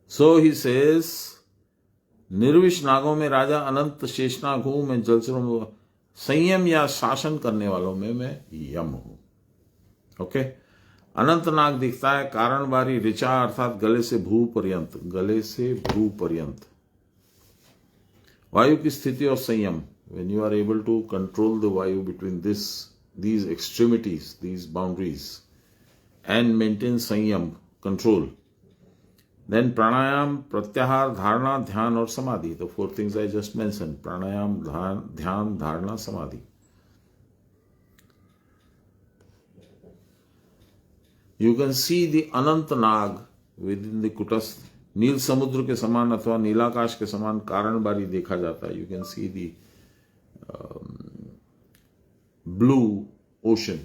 So he says, निर्विश नागों में राजा अनंत शेषनाग हूं. मैं जलचरों में संयम या शासन करने वालों में मैं यम हूं. ओके. अनंतनाग दिखता है कारणबारी ऋचा अर्थात गले से भ्रू पर्यंत, गले से भ्रू पर्यंत। वायु की स्थिति और संयम, when you are able to control the vayu between these extremities, these boundaries, and maintain sanyam, control, then pranayam, pratyahar, dharana, dhyan और samadhi, the four things I just mentioned, pranayam, dhyan, dharana, samadhi. You can see the Anant Nag within the Kutastha. नील समुद्र के समान अथवा नीलाकाश के समान कारणबारी देखा जाता है। You can see the blue ocean,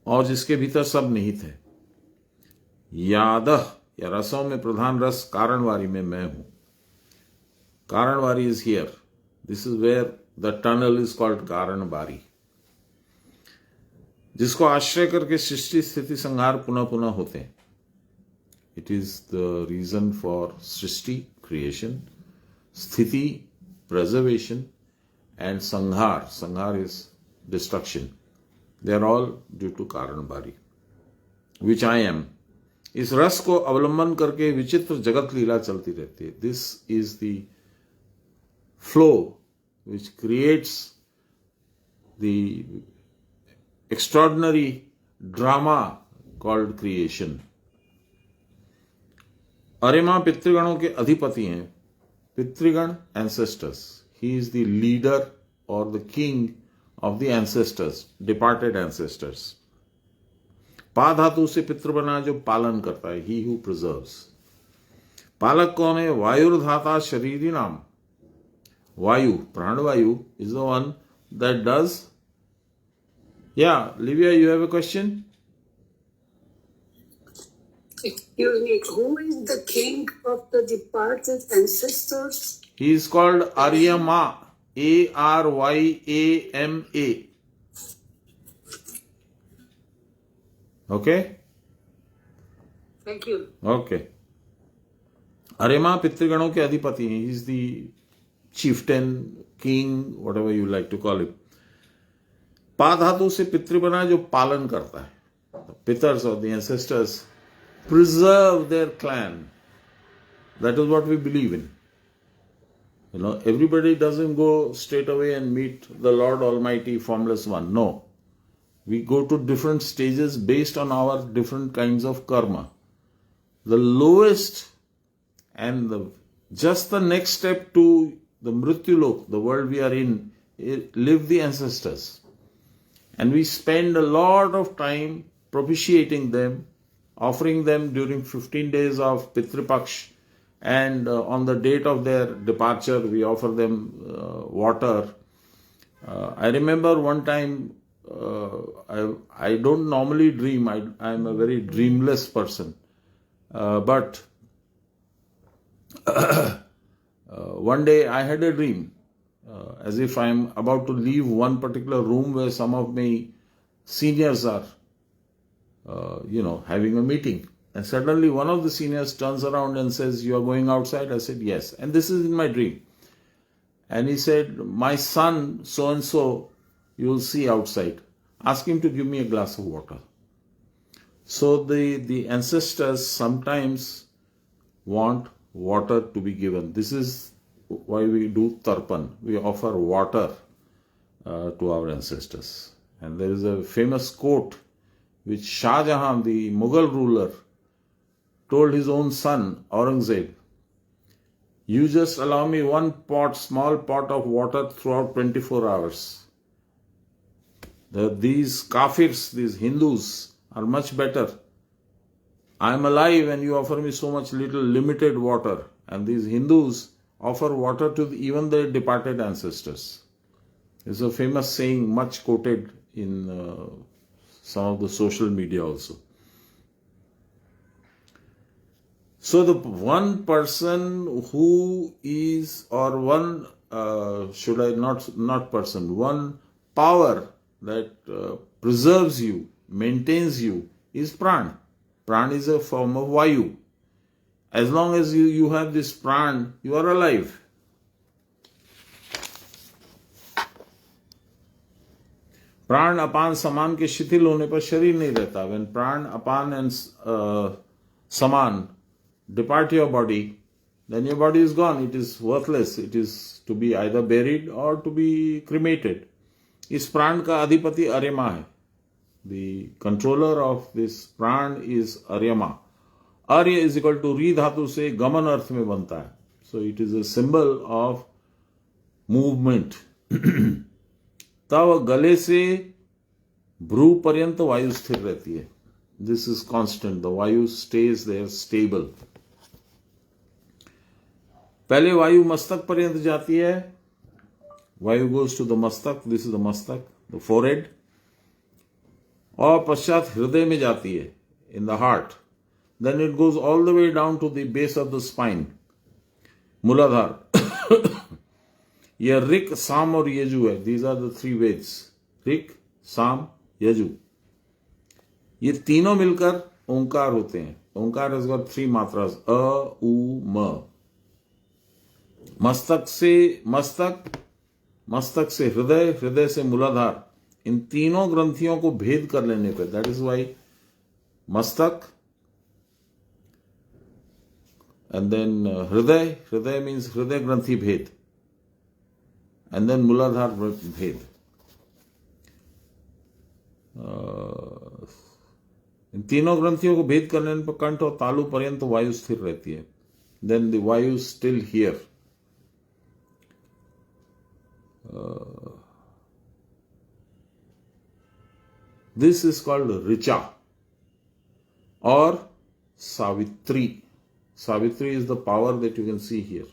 और जिसके भीतर सब निहित है। यादह या रसों में प्रधान रस कारणवारी में मैं हूं। कारणवारी is here, this is where the tunnel is called कारणबारी, जिसको आश्रय करके सृष्टि स्थिति संहार पुनः पुनः होते हैं। It is the reason for Srishti, creation, Sthiti, preservation, and Sanghar. Sanghar is destruction. They are all due to Karanbari, which I am. इस रस को अवलंबन करके विचित्र जगत लीला चलती रहती है। This is the flow which creates the extraordinary drama called creation. अरिमा पितृगणों के अधिपति हैं। पितृगण ancestors, he is the leader और the king of the ancestors, departed ancestors. पा धातु से पितृ बना जो पालन करता है, ही हु प्रिजर्व्स। पालक कौन है? वायुर्धाता शरीरी नाम। वायु, प्राणवायु is the one that does. या Livia, you have a question? Excuse me, who is the king of the departed ancestors? He is called Aryama, Aryama. Okay? Thank you. Okay. Aryama पितृगणों के अधिपति हैं. He is the chieftain, king, whatever you like to call it. पा धातु से पितृ बना जो पालन करता है. The Pitars or the ancestors preserve their clan. That is what we believe in. You know, everybody doesn't go straight away and meet the Lord Almighty, Formless One. No. We go to different stages based on our different kinds of karma. The lowest and just the next step to the Mrityulok, the world we are in, live the ancestors. And we spend a lot of time propitiating them, offering them during 15 days of Pitripaksh, and on the date of their departure we offer them water. I remember one time, I don't normally dream, I'm a very dreamless person, but one day I had a dream, as if I'm about to leave one particular room where some of my seniors are having a meeting. And suddenly one of the seniors turns around and says, "You are going outside?" I said, "Yes." And this is in my dream. And he said, "My son, so-and-so, you will see outside. Ask him to give me a glass of water." So the ancestors sometimes want water to be given. This is why we do tarpan. We offer water to our ancestors. And there is a famous quote which Shah Jahan, the Mughal ruler, told his own son Aurangzeb, "You just allow me one small pot of water throughout 24 hours. These kafirs, these Hindus are much better. I am alive and you offer me so much little limited water. And these Hindus offer water to even their departed ancestors." It's a famous saying, much quoted in some of the social media also. So the one person who is, or one, one power that preserves you, maintains you, is Pran. Pran is a form of Vayu. As long as you have this Pran, you are alive. प्राण अपान समान के शिथिल होने पर शरीर नहीं रहता. When प्राण अपान and saman depart your body, then your body is gone. It is worthless. It is to be either buried or to be cremated. इस प्राण का अधिपति अर्यमा है. The controller of this प्राण is Aryama. Arya is equal to री धातु से गमन अर्थ में बनता है. So it is a symbol of movement. तब गले से भ्रू पर्यंत वायु स्थिर रहती है. This is constant. The vayu stays there stable. पहले वायु मस्तक पर्यंत जाती है. Vayu goes to the mastak. This is the mastak, the forehead. और पश्चात हृदय में जाती है, in the heart. Then it goes all the way down to the base of the spine. मूलाधार. यह ऋक, साम और यजु है. These are the three Veds. ऋक, साम, यजु. ये तीनों मिलकर ओंकार होते हैं. ओंकार has got three matras. अ, उ, म. मस्तक से हृदय, हृदय से मूलाधार. इन तीनों ग्रंथियों को भेद कर लेने पे, दैट इज वाई मस्तक, and then hriday means hriday granthi bhed, and then muladhar bhed. इन तीनों ग्रंथियों को भेद करने पर कंठ और तालु पर्यंत वायु स्थिर रहती है. then the vayu is still here. This is called richa or savitri. Savitri is the power that you can see here.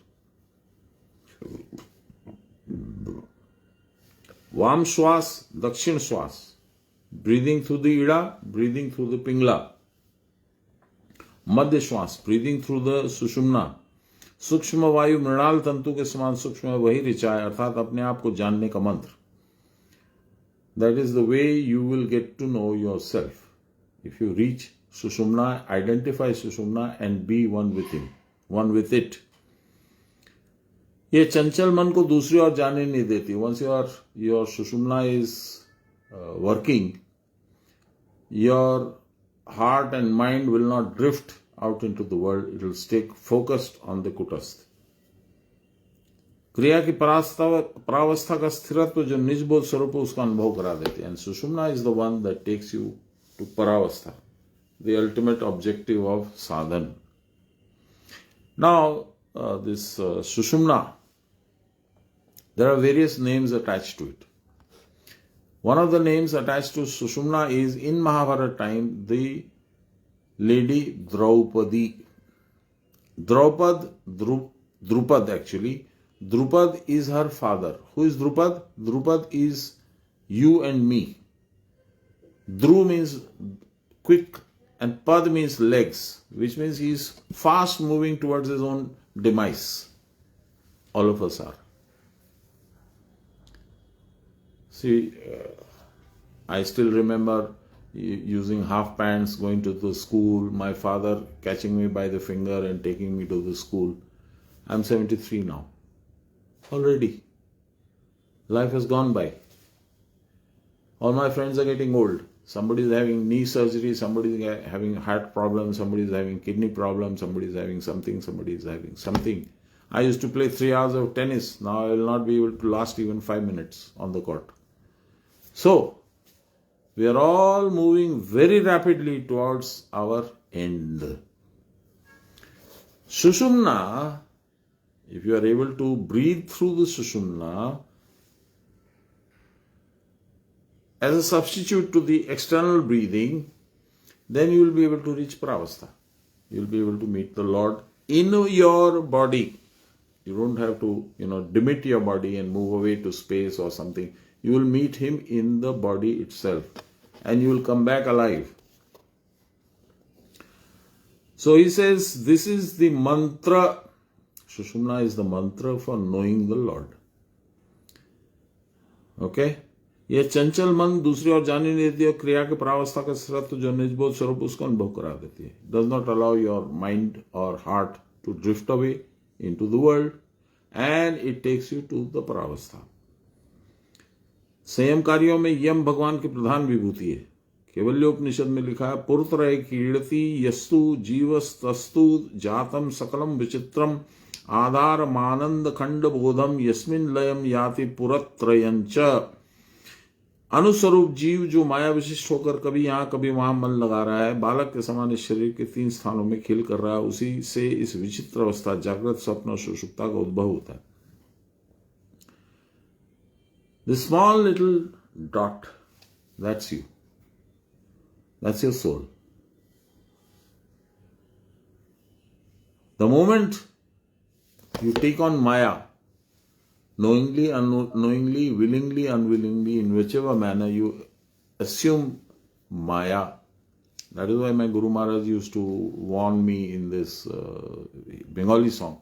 Vam Shwas, Dakshin Shwas. Breathing through the Ida, breathing through the Pingla. Madhya Shwas, breathing through the Sushumna. सूक्ष्म वायु मृणाल तंतु के समान सूक्ष्म है, वही ऋचा है, अर्थात अपने आप को जानने का मंत्र. That is the way you will get to know yourself. If you reach Sushumna, identify Sushumna and be one with him, one with it. ये चंचल मन को दूसरी ओर जाने नहीं देती. Once your Sushumna is working, your heart and mind will not drift out into the world. It will stay focused on the kutastha. क्रिया की परावस्था का स्थिरत्व जो निजबोध स्वरूप उसका अनुभव करा देते हैं. And Sushumna is the one that takes you to paravastha, the ultimate objective of sadhan. Now, this Sushumna, there are various names attached to it. One of the names attached to Sushumna is, in Mahabharata time, the lady Draupadi. Drupad actually. Drupad is her father. Who is Drupad? Drupad is you and me. Dhru means quick and Pad means legs, which means he is fast moving towards his own demise. All of us are. See, I still remember using half pants, going to the school, my father catching me by the finger and taking me to the school. I'm 73 now. Already. Life has gone by. All my friends are getting old. Somebody is having knee surgery, somebody is having heart problems, somebody is having kidney problems, somebody is having something, somebody is having something. I used to play 3 hours of tennis. Now I will not be able to last even 5 minutes on the court. So, we are all moving very rapidly towards our end. Sushumna, if you are able to breathe through the Sushumna as a substitute to the external breathing, then you will be able to reach Paravastha. You will be able to meet the Lord in your body. You don't have to, demit your body and move away to space or something. You will meet him in the body itself and you will come back alive. So he says, this is the mantra. Sushumna is the mantra for knowing the Lord. Okay? यह चंचल मन दूसरी ओर जाने नहीं देती और क्रिया के परावस्था का सत्व जो निजबोध स्वरूप उसको अनुभव करा देती है. Does not allow your mind or heart to drift away into the world and it takes you to the paravastha. संयम कार्यों में यम भगवान की प्रधान विभूति है। केवल्योपनिषद में लिखा है, पुरत्रय क्रीडति यस्तु जीवस्तस्तु जातम सकलम विचित्रम आधार मानंद खंड बोधम यस्मिन लयम याति पुरत्रयंच। अनुस्वरूप जीव जो माया विशिष्ट होकर कभी यहां कभी वहां मन लगा रहा है, बालक के समान इस शरीर के 3 स्थानों में खेल कर रहा है, उसी से इस विचित्र अवस्था जागृत स्वप्न और सुषुप्ता का उद्भव होता है। The small little dot, that's you. That's your soul. The moment you take on Maya, knowingly, unknowingly, willingly, unwillingly, in whichever manner you assume Maya. That is why my Guru Maharaj used to warn me in this Bengali song.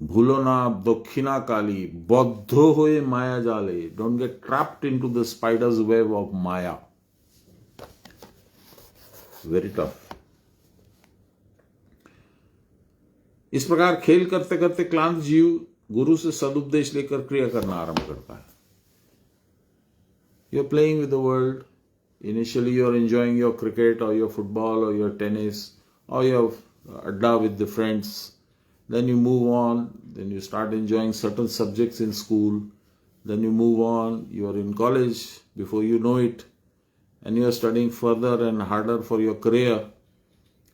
भूलो ना दक्षिणा काली बद्ध होए माया जाले. Don't get trapped into the spider's web of Maya. Very tough. इस प्रकार खेल करते करते क्लांत जीव गुरु से सदुपदेश लेकर क्रिया करना आरंभ करता है. You're playing with the world. Initially you're enjoying your cricket or your football or your tennis or your adda with the friends. Then you move on, then you start enjoying certain subjects in school. Then you move on, you are in college before you know it, and you are studying further and harder for your career.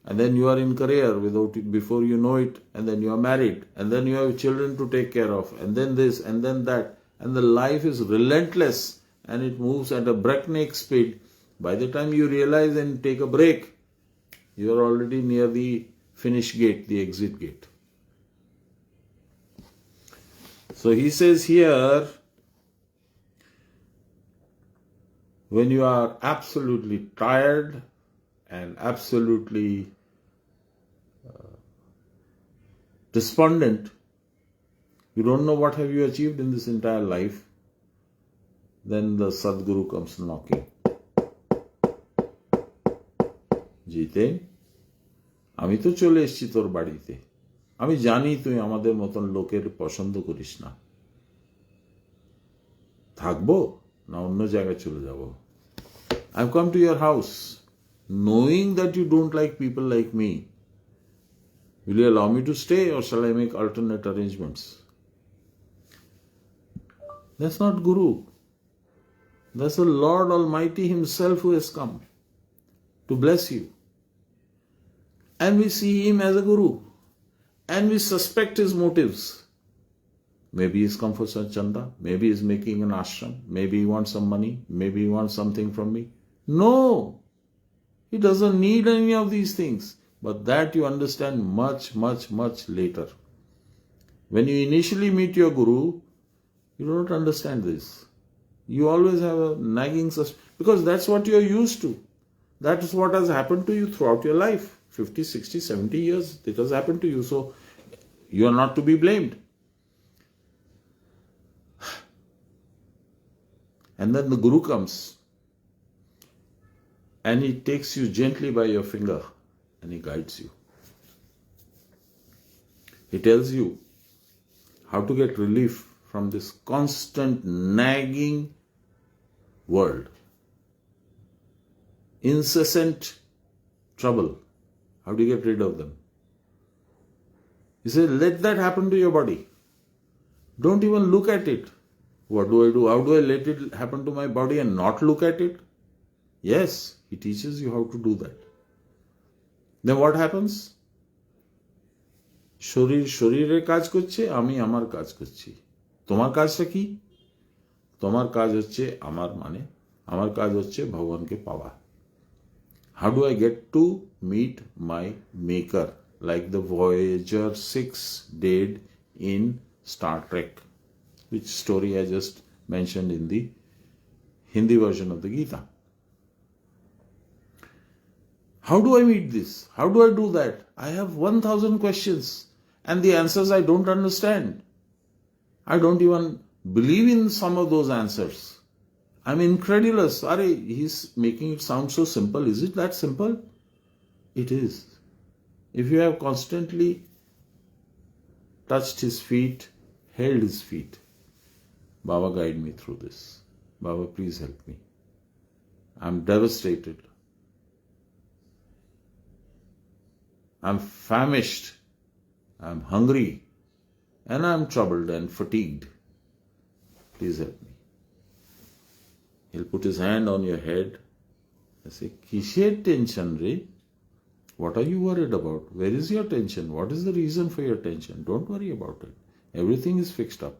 And then you are in career without it before you know it, and then you are married, and then you have children to take care of, and then this, and then that. And the life is relentless, and it moves at a breakneck speed. By the time you realize and take a break, you are already near the finish gate, the exit gate. So he says here, when you are absolutely tired and absolutely despondent, you don't know what have you achieved in this entire life, then the Sadguru comes knocking. জিতেন, আমি তো চলে এসেছি তোর বাড়িতে, আমি জানি তুই আমাদের মতন লোকের পছন্দ করিস না, থাকবো না অন্য জায়গায় চলে যাব? I've come to your house knowing that you don't like people like me. Will you allow me to stay or shall I make alternate arrangements? That's not Guru. That's the Lord Almighty Himself who has come to bless you. And we see Him as a Guru. And we suspect his motives. Maybe he's come for some chanda, maybe he's making an ashram, maybe he wants some money, maybe he wants something from me. No, he doesn't need any of these things. But that you understand much, much, much later. When you initially meet your Guru, you don't understand this. You always have a nagging suspicion, because that's what you're used to. That is what has happened to you throughout your life. 50, 60, 70 years, it has happened to you. So, you are not to be blamed. And then the Guru comes and he takes you gently by your finger and he guides you. He tells you how to get relief from this constant nagging world, incessant trouble. How do you get rid of them? He said, let that happen to your body. Don't even look at it. What do I do? How do I let it happen to my body and not look at it? Yes, he teaches you how to do that. Then what happens? শরীর শরীরের কাজ করছে, আমি আমার কাজ করছি। তোমার কাজটা কি? তোমার কাজ হচ্ছে আমার কাজ হচ্ছে ভগবানকে পাওয়া। How do I get to meet my maker, like the Voyager 6 did in Star Trek, which story I just mentioned in the Hindi version of the Gita. How do I meet this? How do I do that? I have 1,000 questions and the answers I don't understand. I don't even believe in some of those answers. I'm incredulous. He's making it sound so simple. Is it that simple? It is. If you have constantly touched his feet, held his feet, Baba, guide me through this. Baba, please help me. I'm devastated. I'm famished. I'm hungry. And I'm troubled and fatigued. Please help me. He'll put his hand on your head and say, Kishe tension re? What are you worried about? Where is your tension? What is the reason for your tension? Don't worry about it. Everything is fixed up.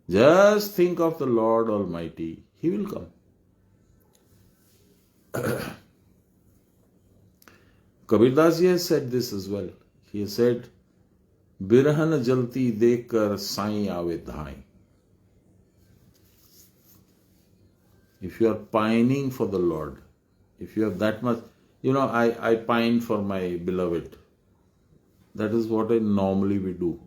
Just think of the Lord Almighty. He will come. Kabir Das ji has said this as well. He has said, Birhan jalti dekhkar sai aave dhai. If you are pining for the Lord, if you have that much, I pine for my beloved. That is what normally we do.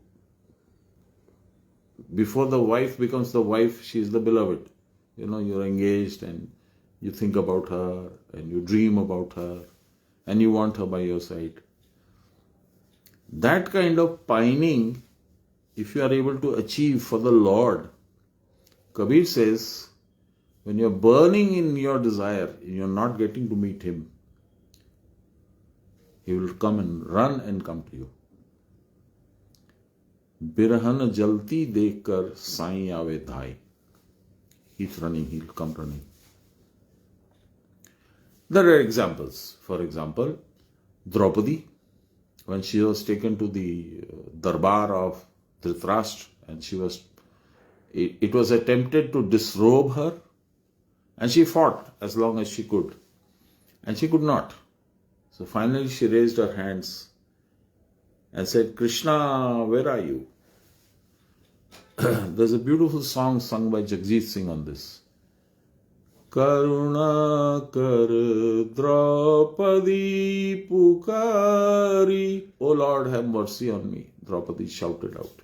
Before the wife becomes the wife, she is the beloved. You're engaged and you think about her and you dream about her and you want her by your side. That kind of pining, if you are able to achieve for the Lord, Kabir says, when you're burning in your desire, you're not getting to meet him, he will come and run and come to you. Birhan jalti dekhkar sai aave dhai. He's running, he'll come running. There are examples. For example, Draupadi, when she was taken to the darbar of Dhritarashtra and it was attempted to disrobe her, and she fought as long as she could, and she could not. So finally she raised her hands and said, Krishna, where are you? There's a beautiful song sung by Jagjit Singh on this. Karuna kar Draupadi pukari. O Lord, have mercy on me, Draupadi shouted out.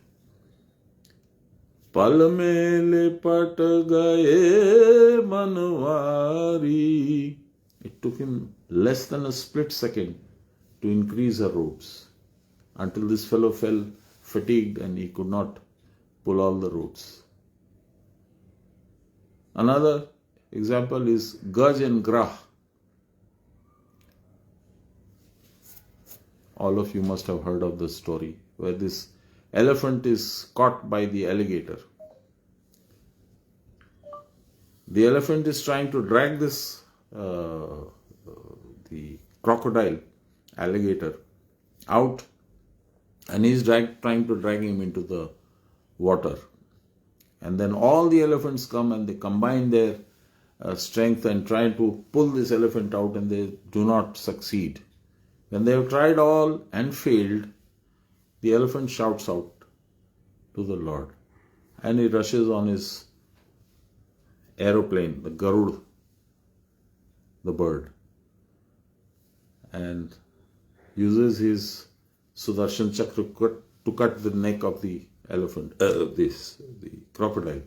Pal mein lipat gaye manwari. It took him less than a split second to increase her ropes until this fellow fell fatigued and he could not pull all the ropes. Another example is Gaj and Grah. All of you must have heard of this story where this elephant is caught by the alligator. The elephant is trying to drag this the crocodile, alligator, out, and he's trying to drag him into the water. And then all the elephants come and they combine their strength and try to pull this elephant out, and they do not succeed. When they have tried all and failed, the elephant shouts out to the Lord and he rushes on his aeroplane, the Garud, the bird, and uses his Sudarshan Chakra to cut the neck of the elephant, the crocodile.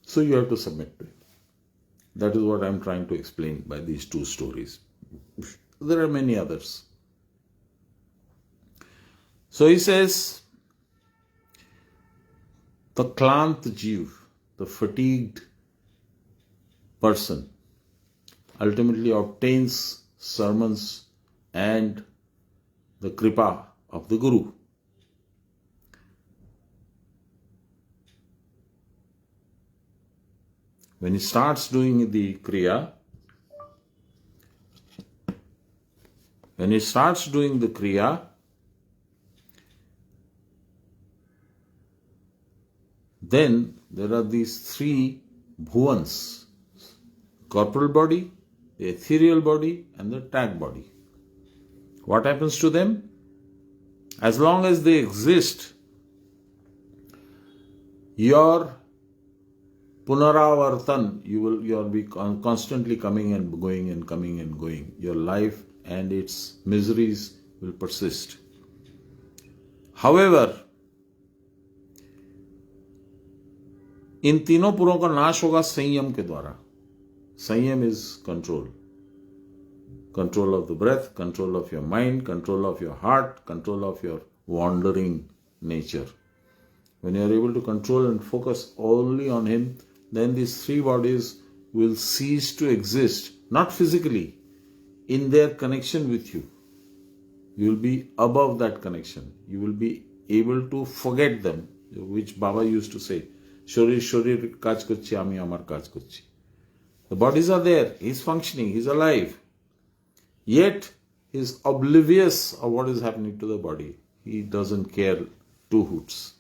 So you have to submit to it. That is what I am trying to explain by these two stories. There are many others. So he says, the Klant Jeev, the fatigued person, ultimately obtains sermons and the kripa of the Guru. When he starts doing the kriya, then there are these three bhuvans: corporal body, the ethereal body, and the tag body. What happens to them? As long as they exist, your punaravartan, you'll be constantly coming and going and coming and going. Your life and its miseries will persist. However, इन तीनों पुरों का नाश होगा संयम के द्वारा. संयम is control. Control of the breath, control of your mind, control of your heart, control of your wandering nature. When you are able to control and focus only on Him, then these three bodies will cease to exist, not physically, in their connection with you. You will be above that connection. You will be able to forget them, which Baba used to say, Shorir Shorir Kaj Kuchi, Ami Amar Kaj Kuchi. The bodies are there, he's functioning, he's alive. Yet, he's oblivious of what is happening to the body. He doesn't care two hoots.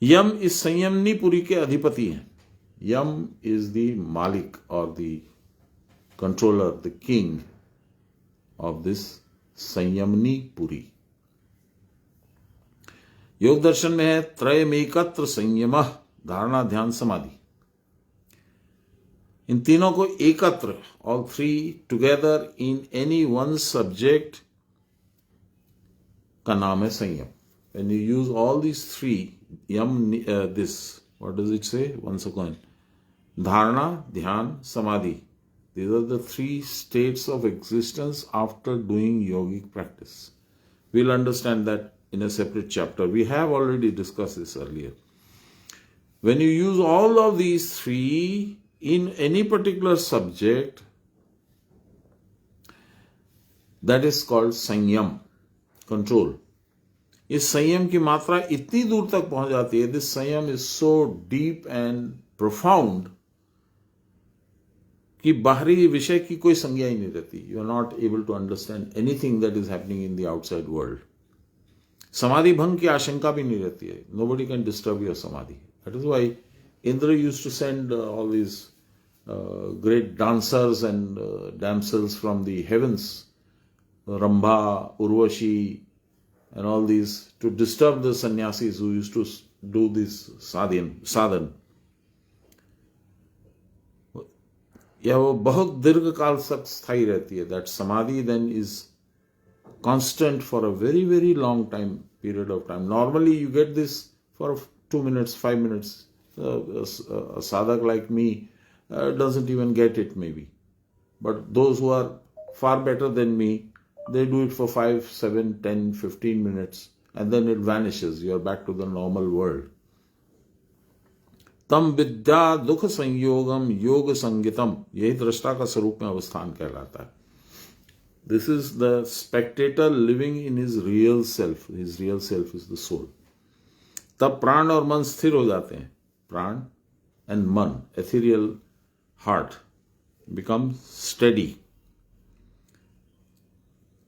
यम इस संयमनी पुरी के अधिपति हैं. यम is the Malik or the controller, the king of this संयमनी Puri. योग दर्शन में है त्रयमेकत्र संयम, धारणा ध्यान समाधि. इन तीनों को एकत्र, all three together in any one subject का नाम है संयम. When you use all these three, this, what does it say? Once again, dharana, dhyan, samadhi. These are the three states of existence after doing yogic practice. We'll understand that in a separate chapter. We have already discussed this earlier. When you use all of these three in any particular subject, that is called sanyam, control. इस संयम की मात्रा इतनी दूर तक पहुंच जाती है, this samyam is so deep and profound कि बाहरी विषय की कोई संज्ञा ही नहीं रहती. You are not able to understand anything that is happening in the outside world. समाधि भंग की आशंका भी नहीं रहती है. Nobody can disturb your samadhi. That is why Indra used to send all these great dancers and damsels from the heavens, Rambha, Urvashi, and all these, to disturb the sannyasis who used to do this sadhan. या वो बहुत दीर्घ काल तक स्थायी रहती है. That samadhi then is constant for a very, very long period of time. Normally you get this for 2 minutes, 5 minutes. A sadhak like me doesn't even get it maybe. But those who are far better than me, they do it for 5, 7, 10, 15 minutes and then it vanishes. You are back to the normal world. तम विद्या दुख संयोगम योग संगितम, यही दृष्टा का स्वरूप में अवस्थान कहलाता है. This is the spectator living in his real self. His real self is the soul. तब प्राण और मन स्थिर हो जाते हैं. प्राण and मन, ethereal heart, become steady.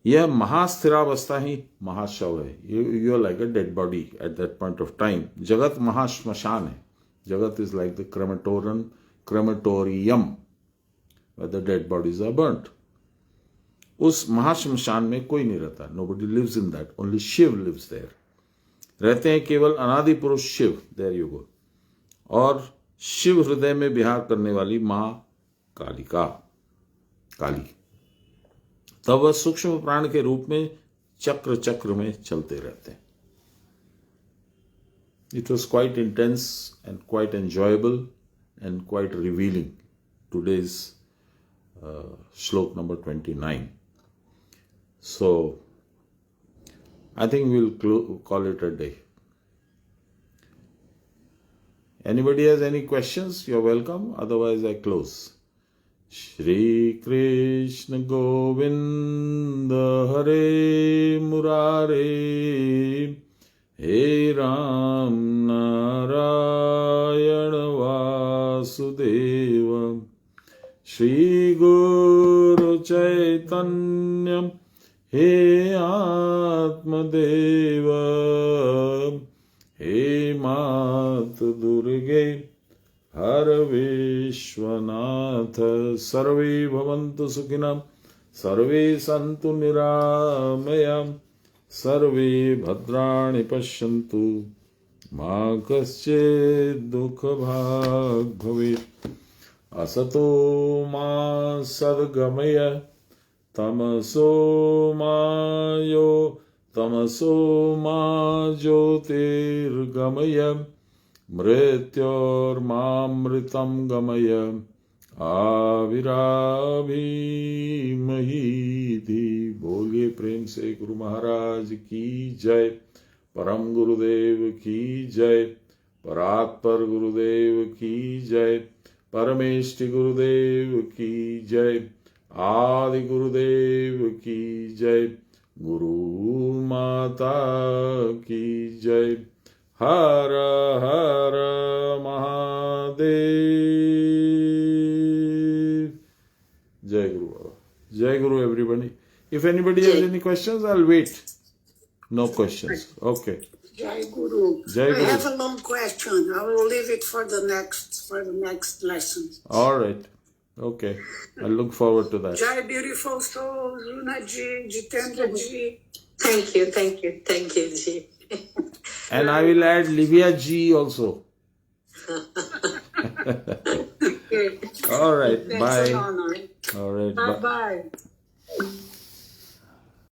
यह महास्थिरावस्था ही महाशव है. You are like a dead body at that point of time. जगत महाश्मशान है. जगत is like the crematorium where the dead bodies are burnt. उस महाश्मशान में कोई नहीं रहता. Nobody lives in that. Only Shiv lives there. रहते हैं केवल अनादि पुरुष शिव. There you go. और शिव हृदय में विहार करने वाली मां काली. तब वह सूक्ष्म प्राण के रूप में चक्र में चलते रहते हैं. It was quite intense and quite enjoyable and quite revealing. Today's shlok number 29. So, I think we'll call it a day. Anybody has any questions? You're welcome. Otherwise, I close. Shri Krishna Govinda Hare Murare He Ram Narayana Vasudeva Shri Guru Chaitanya He Atmadeva He Mat Durge हर विश्वनाथ. सर्वे भवन्तु सुखिनः, सर्वे सन्तु निरामयाः, सर्वे भद्राणि पश्यन्तु, मा कश्चित् दुःखभाग् भवेत्. असतो मा सद्गमय, तमसो मा ज्योतिर्गमय, मृत्योर्मामृतं गमय. आविराभिमहीधि. बोलिए प्रेम से गुरु महाराज की जय. परम गुरुदेव की जय, परात्पर गुरुदेव की जय, परमेष्टि गुरुदेव की जय, आदि गुरुदेव की जय, गुरु माता की जय। हर हर Mahadev. Jai Guru Baba. Jai Guru everybody. If anybody has any questions, I'll wait. No questions. Okay. Jai Guru. Jai I Guru. have a long question. I will leave it for the next lesson. All right. Okay. I look forward to that. Jai beautiful souls, Luna Ji, Jitendra Ji. Thank you, Ji. And I will add Livia G also. Okay. All right. Thanks Bye. an honor. All right. Bye Bye. bye.